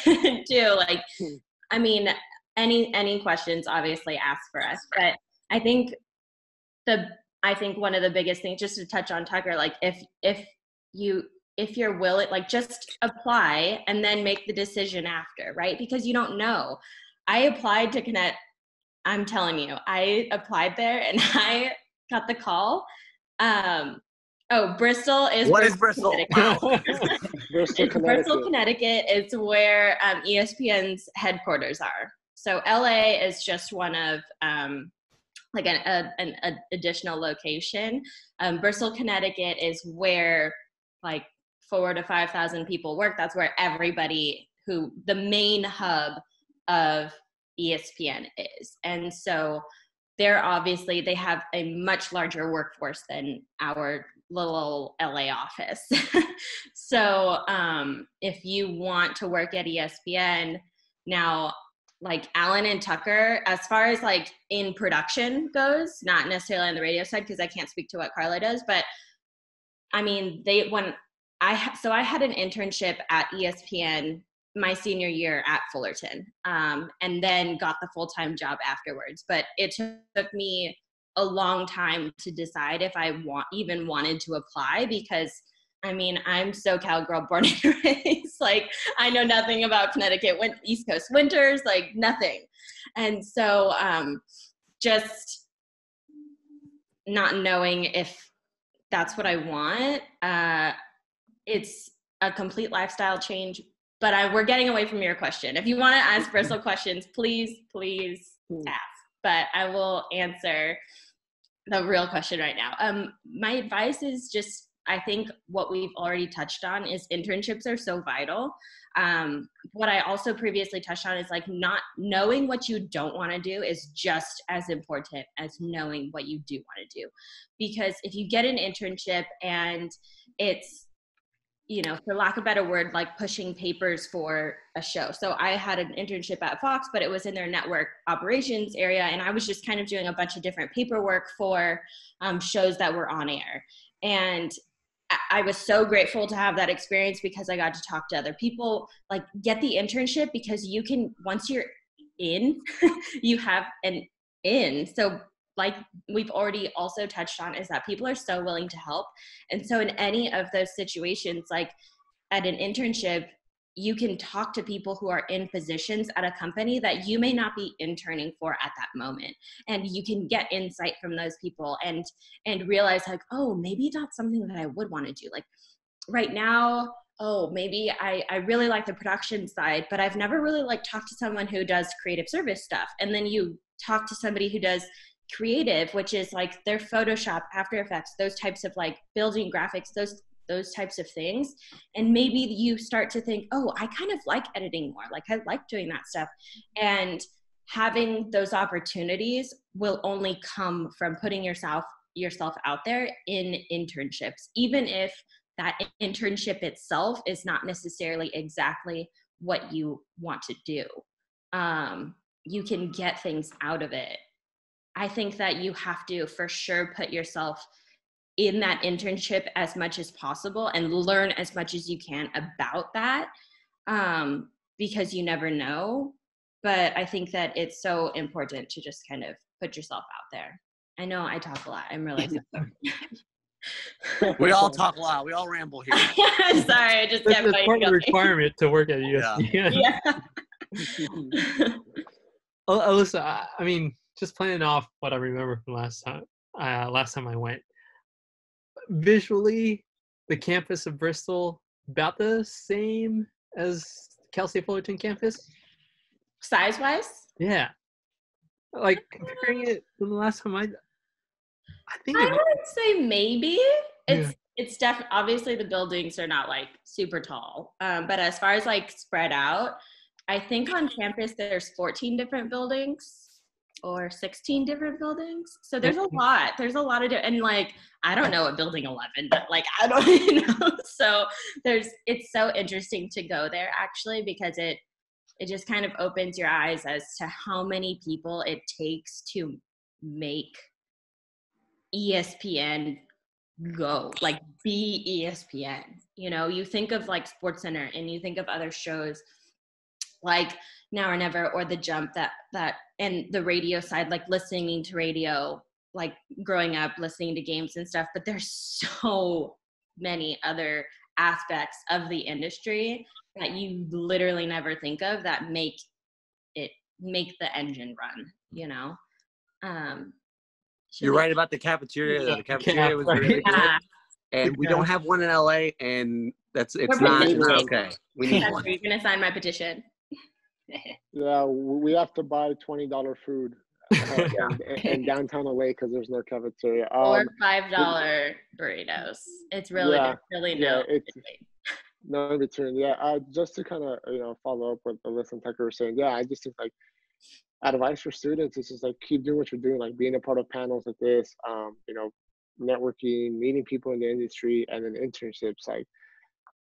any questions, obviously ask for us. But I think one of the biggest things, just to touch on Tucker, if you're willing, just apply and then make the decision after, right? Because you don't know. I applied to Connect. I'm telling you, I applied there and I got the call. Bristol is. What is Bristol? Wow. Bristol, Connecticut. It's where ESPN's headquarters are. So LA is just one of an additional location. Bristol, Connecticut is where 4,000 to 5,000 people work. That's where the main hub of ESPN is. And so they have a much larger workforce than our little LA office. So if you want to work at ESPN now, Alan and Tucker, as far as in production goes, not necessarily on the radio side because I can't speak to what Carla does, but I had an internship at ESPN my senior year at Fullerton, and then got the full-time job afterwards. But it took me a long time to decide if I even wanted to apply because I'm SoCal girl, born and raised. I know nothing about Connecticut, East Coast winters, nothing. And so just not knowing if that's what I want, it's a complete lifestyle change. But we're getting away from your question. If you want to ask Bristol questions, please ask. But I will answer the real question right now. My advice is just, I think what we've already touched on is internships are so vital. What I also previously touched on is not knowing what you don't want to do is just as important as knowing what you do want to do. Because if you get an internship and it's, for lack of a better word, pushing papers for a show. So I had an internship at Fox, but it was in their network operations area. And I was just kind of doing a bunch of different paperwork for shows that were on air. And I was so grateful to have that experience because I got to talk to other people, get the internship because you can, once you're in, you have an in. So we've already also touched on is that people are so willing to help. And so in any of those situations, at an internship, you can talk to people who are in positions at a company that you may not be interning for at that moment. And you can get insight from those people and realize like, oh, maybe that's something that I would want to do. Like right now, oh, maybe I really like the production side, but I've never really like talked to someone who does creative service stuff. And then you talk to somebody who does creative, which is like their Photoshop, After Effects, those types of like building graphics, those types of things. And maybe you start to think, oh, I kind of like editing more. Like I like doing that stuff. And having those opportunities will only come from putting yourself out there in internships, even if that internship itself is not necessarily exactly what you want to do. You can get things out of it. I think that you have to for sure put yourself in that internship as much as possible and learn as much as you can about that, because you never know. But I think that it's so important to just kind of put yourself out there. I know I talk a lot. I'm really sorry. We all talk a lot. We all ramble here. Sorry, I just kept That's part of the requirement to work at ESPN. Yeah. Alyssa, I mean, just playing off what I remember from last time I went. Visually, the campus of Bristol about the same as Cal State Fullerton campus? Size-wise? Yeah. Like comparing it to the last time I think I would say maybe. Yeah. It's definitely, obviously the buildings are not like super tall. But as far as like spread out, I think on campus there's 14 different buildings or 16 different buildings. So there's a lot. There's a lot of and like I don't know what building 11, but like I don't even know. So it's so interesting to go there actually, because it just kind of opens your eyes as to how many people it takes to make ESPN go, like be ESPN. You know, you think of like SportsCenter and you think of other shows like Now or Never or The Jump that and the radio side, like listening to radio, like growing up listening to games and stuff. But there's so many other aspects of the industry that you literally never think of that make the engine run, you know? You're right about the cafeteria. The cafeteria was really good. And we don't have one in LA, and it's not okay. We need one. You're gonna sign my petition. Yeah, we have to buy $20 food in downtown LA because there's no cafeteria. Or $5 burritos. It's really no. It's no in between. Yeah, just to kind of follow up what Alyssa and Tucker were saying. Yeah, I just think like advice for students is just like keep doing what you're doing, like being a part of panels like this, networking, meeting people in the industry, and then internships. Like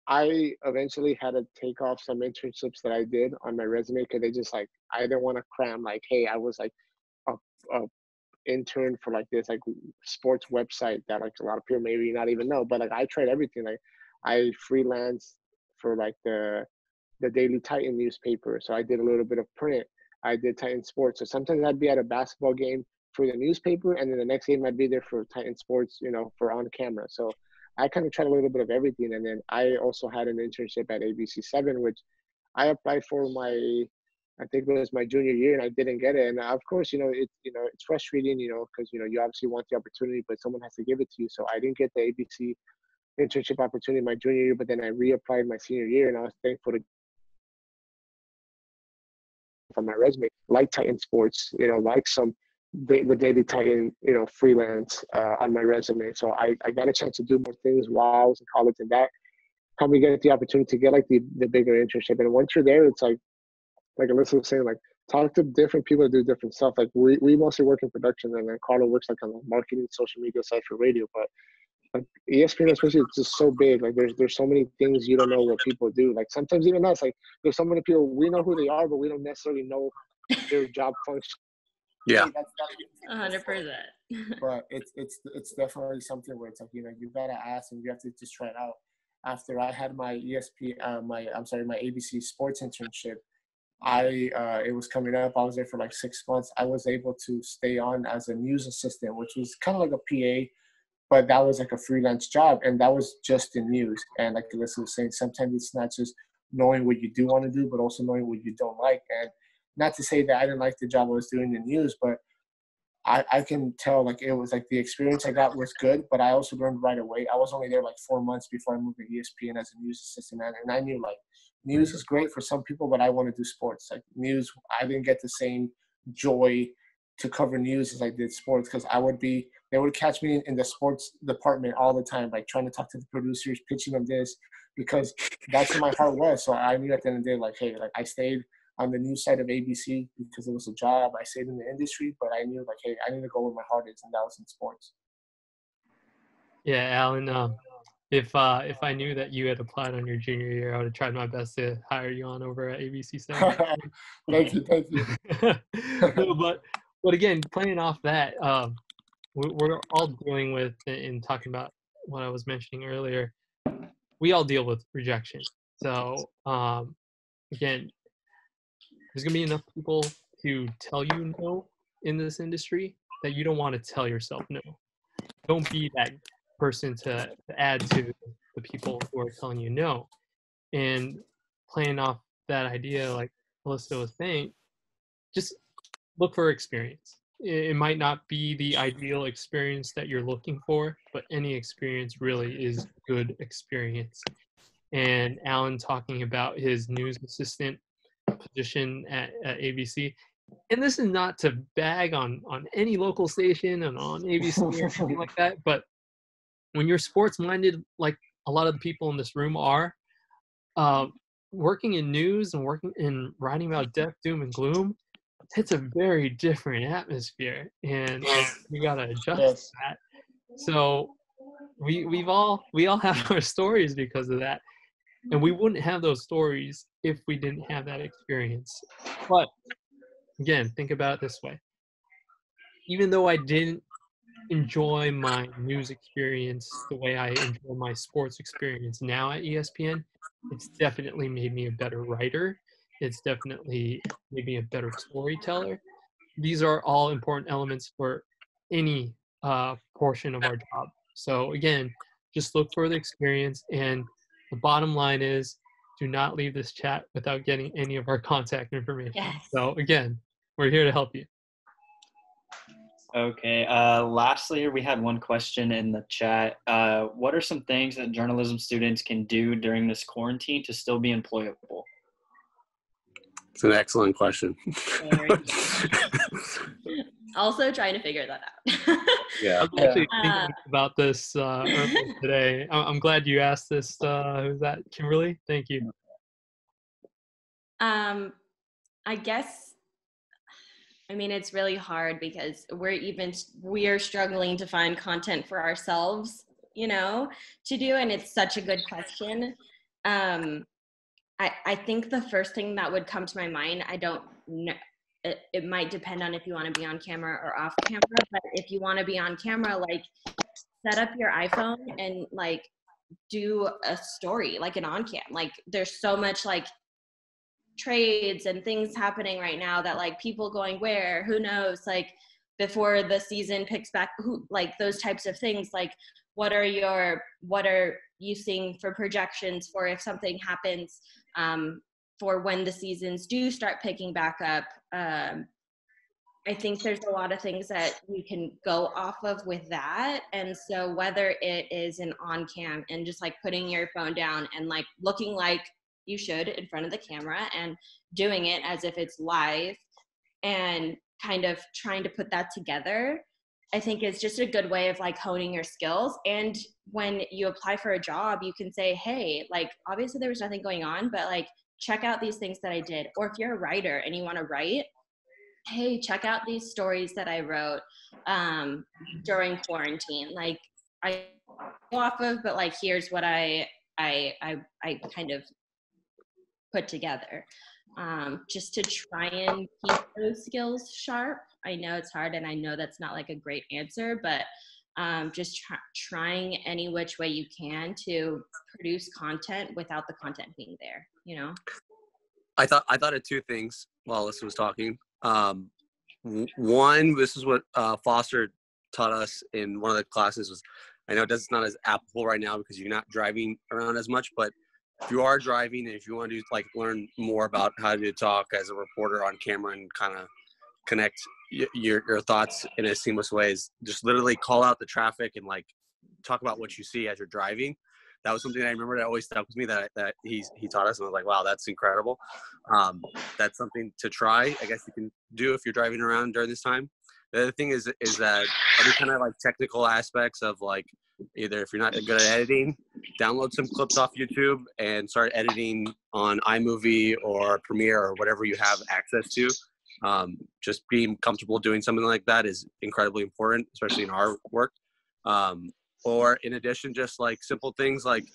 I eventually had to take off some internships that I did on my resume because they just like I didn't want to cram like, hey, I was like a intern for like this like sports website that like a lot of people maybe not even know, but like I tried everything. Like I freelanced for like the Daily Titan newspaper, so I did a little bit of print. I did Titan Sports, so sometimes I'd be at a basketball game for the newspaper, and then the next game I'd be there for Titan Sports, for on camera. So I kind of tried a little bit of everything. And then I also had an internship at ABC7, which I applied for I think it was my junior year, and I didn't get it. And of course, it's frustrating, because, you obviously want the opportunity, but someone has to give it to you. So I didn't get the ABC internship opportunity my junior year, but then I reapplied my senior year, and I was thankful to on my resume, like Titan Sports, like the Daily Titan, freelance on my resume. So I got a chance to do more things while I was in college, and that helped me get the opportunity to get like the bigger internship. And once you're there, it's like Alyssa was saying, like talk to different people that do different stuff. Like we mostly work in production, and then Carlo works like on the marketing, social media side for radio. But like ESPN especially, it's just so big. Like there's so many things you don't know what people do. Like sometimes even us, like there's so many people we know who they are, but we don't necessarily know their job function. Yeah, 100%. But it's definitely something where it's like you gotta ask and you have to just try it out. After I had my my ABC Sports internship, it was coming up. I was there for like 6 months. I was able to stay on as a news assistant, which was kind of like a PA. But that was like a freelance job, and that was just in news. And like Alyssa was saying, sometimes it's not just knowing what you do want to do, but also knowing what you don't like. And not to say that I didn't like the job I was doing in news, but I can tell like it was like the experience I got was good, but I also learned right away. I was only there like 4 months before I moved to ESPN as a news assistant, and I knew like news is great for some people, but I want to do sports. Like news, I didn't get the same joy to cover news as I did sports, because they would catch me in the sports department all the time, like trying to talk to the producers, pitching them this, because that's where my heart was. So I knew at the end of the day, like, hey, like I stayed on the news side of ABC because it was a job. I stayed in the industry, but I knew like, hey, I need to go where my heart is, and that was in sports. Yeah, Alan, if I knew that you had applied on your junior year, I would have tried my best to hire you on over at ABC Center. Thank you. No, but again, playing off that, we're all dealing with, in talking about what I was mentioning earlier, we all deal with rejection. So again, there's gonna be enough people to tell you no in this industry that you don't want to tell yourself no. Don't be that person to add to the people who are telling you no. And playing off that idea, like Melissa was saying, just look for experience. It might not be the ideal experience that you're looking for, but any experience really is good experience. And Alan talking about his news assistant position at ABC, and this is not to bag on any local station and on ABC or anything like that, but when you're sports minded, like a lot of the people in this room are, working in news and working in writing about death, doom, and gloom, it's a very different atmosphere, and we gotta adjust to that. So we all have our stories because of that, and we wouldn't have those stories if we didn't have that experience. But again, think about it this way: even though I didn't enjoy my news experience the way I enjoy my sports experience now at ESPN, it's definitely made me a better writer. It's definitely made me a better storyteller. These are all important elements for any portion of our job. So again, just look for the experience, and the bottom line is, do not leave this chat without getting any of our contact information. Yes. So again, we're here to help you. Okay. Lastly, we had one question in the chat. What are some things that journalism students can do during this quarantine to still be employable? It's an excellent question. Also trying to figure that out. Yeah. I was actually thinking about this earlier today. I'm glad you asked this. Who's that? Kimberly? Thank you. I guess, I mean, it's really hard because we're struggling to find content for ourselves, to do. And it's such a good question. I think the first thing that would come to my mind, I don't know, it might depend on if you want to be on camera or off camera, but if you want to be on camera, like set up your iPhone and like do a story, like an on-cam. Like there's so much like trades and things happening right now that like people going where, who knows, like before the season picks back, like those types of things. Like what are you seeing for projections for if something happens for when the seasons do start picking back up? I think there's a lot of things that you can go off of with that. And so whether it is an on cam and just like putting your phone down and like looking like you should in front of the camera and doing it as if it's live and kind of trying to put that together, I think is just a good way of like honing your skills. And when you apply for a job, you can say, hey, like obviously there was nothing going on, but like check out these things that I did. Or if you're a writer and you want to write, hey, check out these stories that I wrote during quarantine. Like I go off of, but like here's what I kind of put together, just to try and keep those skills sharp. I know it's hard, and I know that's not like a great answer, but just trying any which way you can to produce content without the content being there. I thought of two things while Alyssa was talking. One, this is what Foster taught us in one of the classes, was, I know it's not as applicable right now because you're not driving around as much, but if you are driving and if you want to like learn more about how to talk as a reporter on camera and kind of connect your thoughts in a seamless way, is just literally call out the traffic and like talk about what you see as you're driving. That was something I remember that always stuck with me that he taught us, and I was like, wow, that's incredible. That's something to try. I guess you can do if you're driving around during this time. The other thing is that any kind of like technical aspects of like, either if you're not good at editing, download some clips off YouTube and start editing on iMovie or Premiere or whatever you have access to. Just being comfortable doing something like that is incredibly important, especially in our work. Or in addition, just like simple things like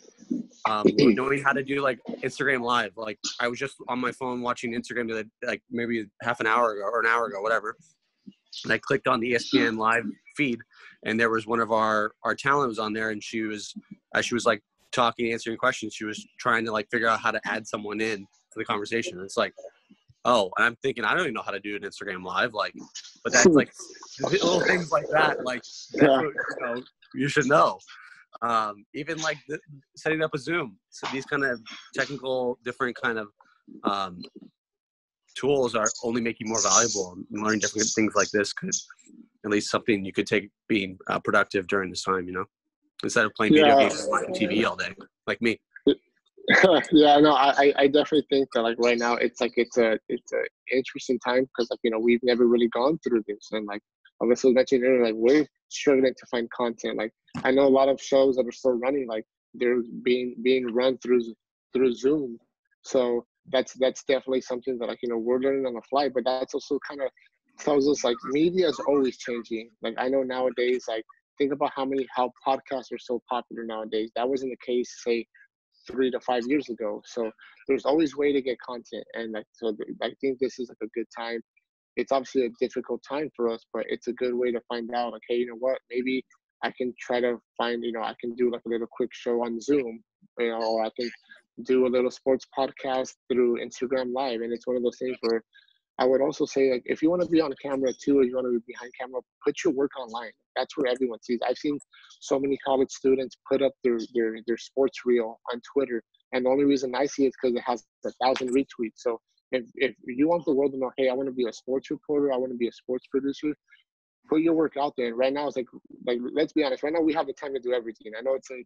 knowing how to do like Instagram Live. Like I was just on my phone watching Instagram like maybe half an hour ago or an hour ago, whatever. And I clicked on the ESPN Live feed, and there was one of our talent was on there, and she was like talking, answering questions. She was trying to like figure out how to add someone in to the conversation. And it's like, oh, and I'm thinking, I don't even know how to do an Instagram Live, like, but that's like little things like that, like that's what, you should know. Even like setting up a Zoom. So these kind of technical, different kind of tools are only make you more valuable, and learning different things like this could at least something you could take being productive during this time, instead of playing video games and watching TV all day, like me. Yeah, no, I definitely think that like right now it's a interesting time because like we've never really gone through this, and like obviously mentioned earlier, like we're struggling to find content. Like I know a lot of shows that are still running, like they're being run through Zoom, so that's definitely something that like we're learning on the fly. But that's also kind of tells us like media is always changing. Like I know nowadays, like think about how podcasts are so popular nowadays. That wasn't the case, say, 3 to 5 years ago. So there's always way to get content, and like so I think this is like a good time. It's obviously a difficult time for us, but it's a good way to find out like, hey, you know what, maybe I can try to find, I can do like a little quick show on Zoom, or I can do a little sports podcast through Instagram Live. And it's one of those things where I would also say, like, if you want to be on camera too, or you want to be behind camera, put your work online. That's where everyone sees. I've seen so many college students put up their sports reel on Twitter, and the only reason I see it is because it has 1,000 retweets. So if you want the world to know, hey, I want to be a sports reporter, I want to be a sports producer, put your work out there. And right now, it's like let's be honest. Right now, we have the time to do everything. I know it's a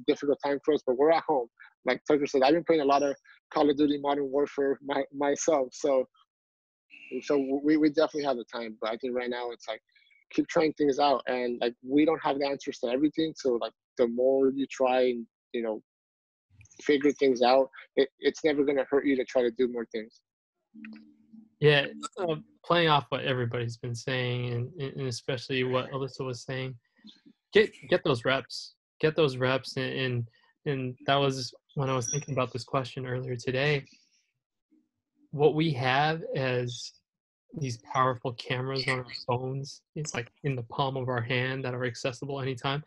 difficult time for us, but we're at home. Like Tucker said, I've been playing a lot of Call of Duty Modern Warfare myself. So we definitely have the time. But I think right now it's like keep trying things out, and like we don't have the answers to everything. So like the more you try and figure things out, it's never going to hurt you to try to do more things. Yeah, playing off what everybody's been saying, and especially what Alyssa was saying, get those reps, and that was when I was thinking about this question earlier today. What we have as these powerful cameras on our phones, it's like in the palm of our hand that are accessible anytime.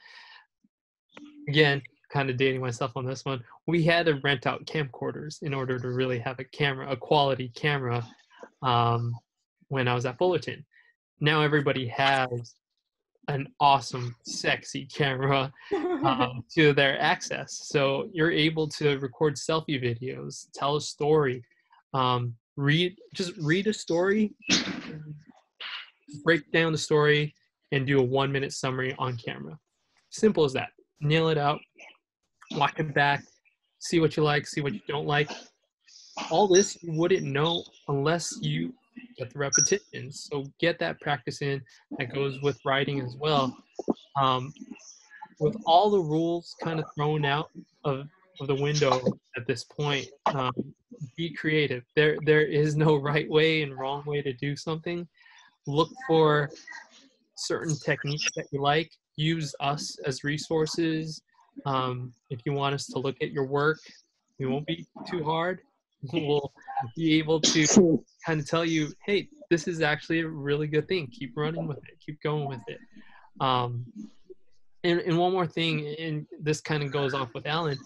Again, kind of dating myself on this one, we had to rent out camcorders in order to really have a quality camera when I was at Fullerton. Now everybody has an awesome, sexy camera to their access. So you're able to record selfie videos, tell a story, read a story, break down the story, and do a 1-minute summary on camera. Simple as that. Nail it out. Watch it back, see what you like, see what you don't like. All this you wouldn't know unless you get the repetition. So get that practice in. That goes with writing as well. With all the rules kind of thrown out of the window at this point, be creative. There is no right way and wrong way to do something. Look for certain techniques that you like. Use us as resources. If you want us to look at your work, we won't be too hard. We'll be able to kind of tell you, hey, this is actually a really good thing. Keep running with it. Keep going with it. And one more thing, and this kind of goes off with Alan,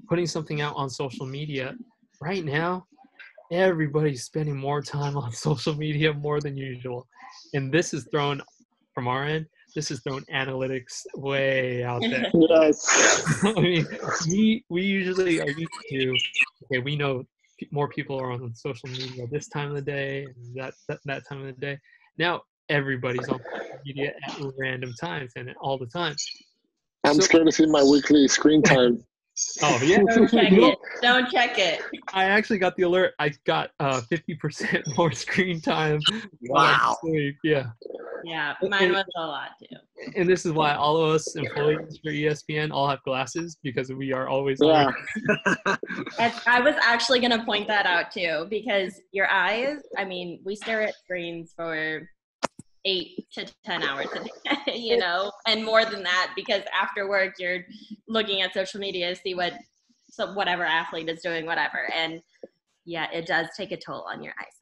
putting something out on social media. Right now, everybody's spending more time on social media more than usual. And this is thrown from our end, this is throwing analytics way out there. Yes. I mean, we usually are used to, okay, we know more people are on social media this time of the day and that time of the day. Now everybody's on social media at random times and all the time. I'm scared to see my weekly screen time. Oh yeah. Don't check it. I actually got the alert. I got 50% more screen time. Wow. Yeah. Yeah, mine was a lot too. And this is why all of us employees for ESPN all have glasses, because we are always Yeah. I was actually going to point that out too, because your eyes, I mean, we stare at screens for 8 to 10 hours a day, you know, and more than that, because after work you're looking at social media to see whatever athlete is doing whatever, and yeah, it does take a toll on your eyesight.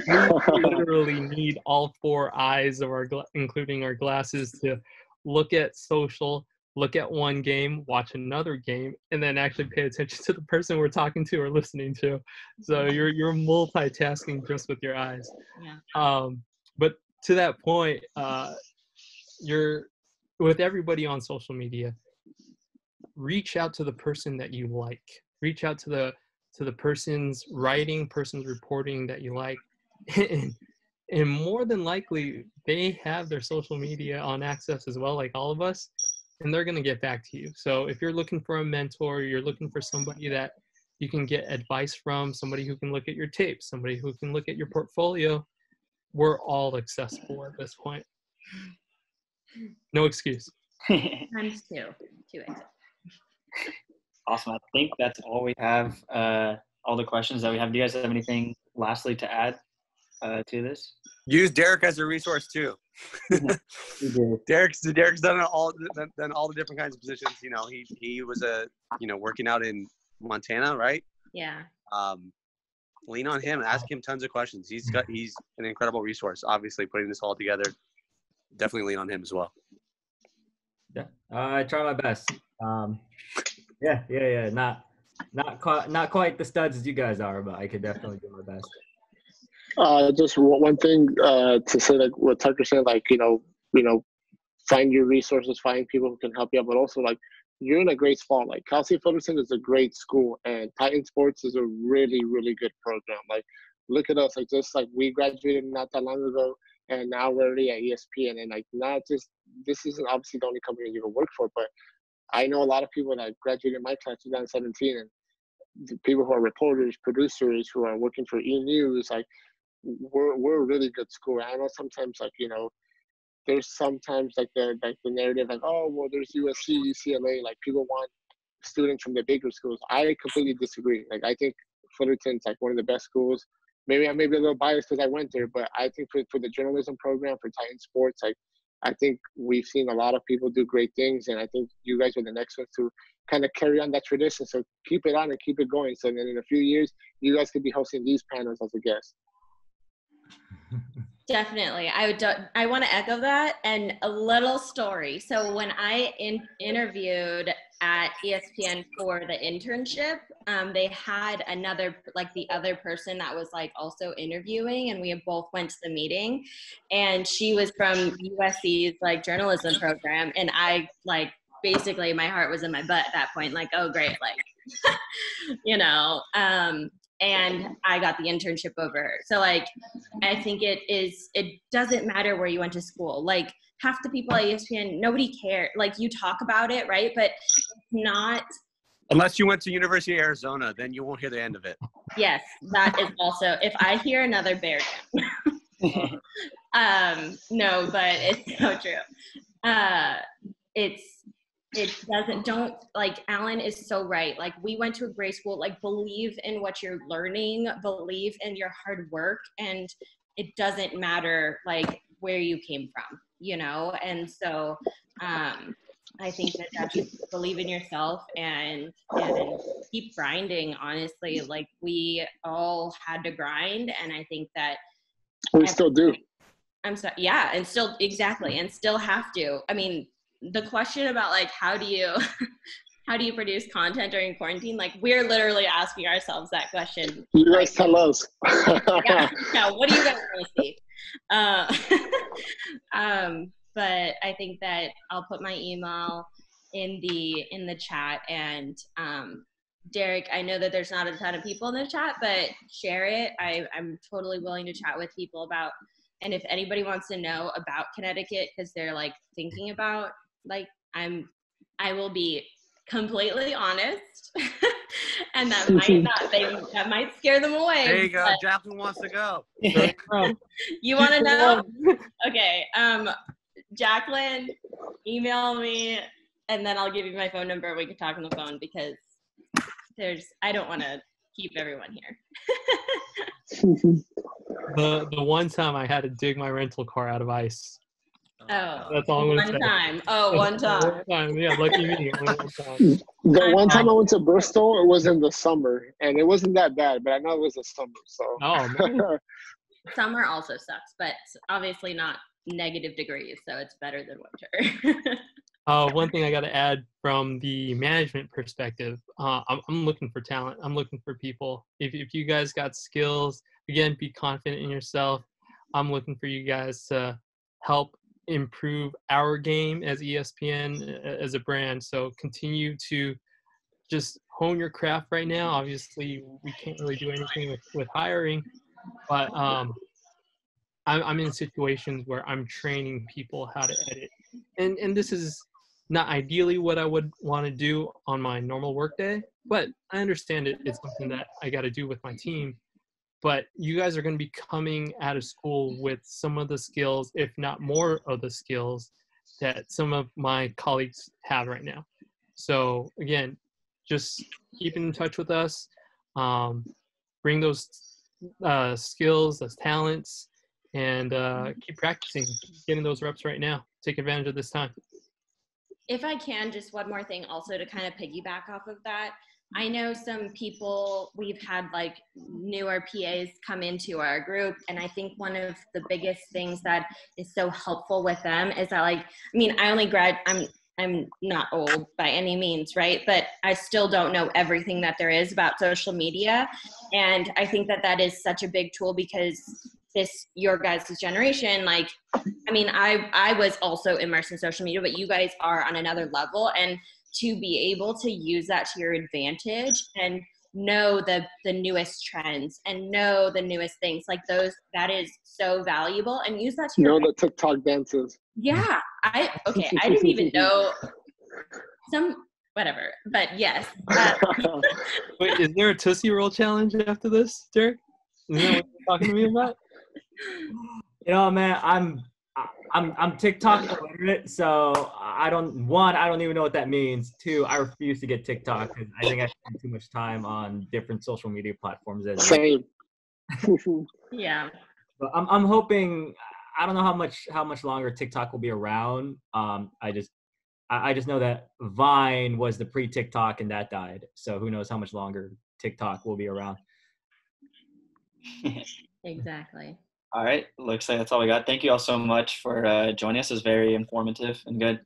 We literally need all 4 eyes of including our glasses to look at social, look at one game, watch another game, and then actually pay attention to the person we're talking to or listening to. So you're multitasking just with your eyes. Yeah. But to that point, you're with everybody on social media. Reach out to the person that you like. Reach out to the person's writing, person's reporting that you like, and more than likely they have their social media on access as well, like all of us, and they're going to get back to you. So if you're looking for a mentor, you're looking for somebody that you can get advice from, somebody who can look at your tape, somebody who can look at your portfolio, we're all accessible at this point. No excuse. Times 2 exist. Awesome. I think that's all we have, all the questions that we have. Do you guys have anything lastly to add to this? Use Derek as a resource too. Derek's done all the different kinds of positions. You know, he was working out in Montana, right? Yeah. Lean on him. Ask him tons of questions. He's an incredible resource. Obviously, putting this all together. Definitely lean on him as well. Yeah, I try my best. Yeah. Not quite the studs as you guys are, but I could definitely do my best. Just one thing to say, like what Tucker said, like you know, find your resources, find people who can help you out, but also like you're in a great spot. Like Cal State Fullerton is a great school, and Titan Sports is a really, really good program. Like look at us, like just like we graduated not that long ago, and now we're already at ESPN, and like not just this isn't obviously the only company you can work for, but I know a lot of people that graduated in my class 2017, and the people who are reporters, producers who are working for E-News, like we're a really good school. I know sometimes like, you know, there's sometimes like the narrative like, oh, well, there's USC, UCLA, like people want students from the bigger schools. I completely disagree. Like I think Fullerton's like one of the best schools. Maybe I may be a little biased because I went there, but I think for the journalism program for Titan Sports, like I think we've seen a lot of people do great things, and I think you guys are the next ones to kind of carry on that tradition. So keep it on and keep it going. So then in a few years, you guys could be hosting these panels as a guest. Definitely. I want to echo that. And a little story. So when I interviewed at ESPN for the internship, they had the other person that was like also interviewing, and we both went to the meeting, and she was from USC's like journalism program. And I like, basically my heart was in my butt at that point. Like, oh great. Like, you know, and I got the internship over her. So like, I think it doesn't matter where you went to school. Like half the people at ESPN, nobody cares. Like you talk about it, right? But it's not. Unless you went to University of Arizona, then you won't hear the end of it. Yes, that is also, if I hear another bear down. No, but it's so true. Don't, like, Alan is so right. Like, we went to a great school. Like, believe in what you're learning, believe in your hard work, and it doesn't matter, like, where you came from, you know? And so I think that you believe in yourself and keep grinding, honestly. Like, we all had to grind, and I think that we still do. I'm sorry. Yeah, and still, exactly, and still have to. I mean, the question about like how do you produce content during quarantine, like we're literally asking ourselves that question. You guys tell us. Yeah, what do you guys want to see? but I think that I'll put my email in the chat. And Derek, I know that there's not a ton of people in the chat, but share it. I'm totally willing to chat with people about, and if anybody wants to know about Connecticut because they're like thinking about, like, I will be completely honest. And that might scare them away. There you go. Jacqueline wants to go. You want to know? Okay. Jacqueline, email me, and then I'll give you my phone number. We can talk on the phone because I don't want to keep everyone here. The one time I had to dig my rental car out of ice. Oh, that's all I'm gonna say. One time. Oh, one time. Yeah, lucky me. Only one time. The one time I went to Bristol, it was in the summer, and it wasn't that bad, but I know it was the summer. So. Oh, man. Summer also sucks, but obviously not negative degrees, so it's better than winter. One thing I got to add from the management perspective, I'm looking for talent. I'm looking for people. If you guys got skills, again, be confident in yourself. I'm looking for you guys to help improve our game as ESPN, as a brand. So continue to just hone your craft right now. Obviously, we can't really do anything with hiring, but I'm in situations where I'm training people how to edit. And this is not ideally what I would want to do on my normal workday, but I understand it's something that I got to do with my team. But you guys are going to be coming out of school with some of the skills, if not more of the skills, that some of my colleagues have right now. So again, just keep in touch with us. Bring those skills, those talents, and keep practicing, getting those reps right now. Take advantage of this time. If I can, just one more thing also to kind of piggyback off of that. I know some people, we've had like newer PAs come into our group, and I think one of the biggest things that is so helpful with them is that, like, I mean, I'm not old by any means, right? But I still don't know everything that there is about social media. And I think that is such a big tool because your guys' generation, like, I mean, I was also immersed in social media, but you guys are on another level. And to be able to use that to your advantage and know the newest trends and know the newest things like those, that is so valuable, and use that to your the TikTok dances. Yeah. I didn't even know whatever, but yes. Wait, is there a Tootsie Roll challenge after this, Derek? Is that what you're talking to me about? You know, man, I'm TikTok illiterate, so I don't even know what that means. 2, I refuse to get TikTok because I think I spend too much time on different social media platforms. Same. Yeah. But I'm hoping. I don't know how much longer TikTok will be around. I just know that Vine was the pre-TikTok and that died. So who knows how much longer TikTok will be around. Exactly. All right. Looks like that's all we got. Thank you all so much for joining us. It was very informative and good.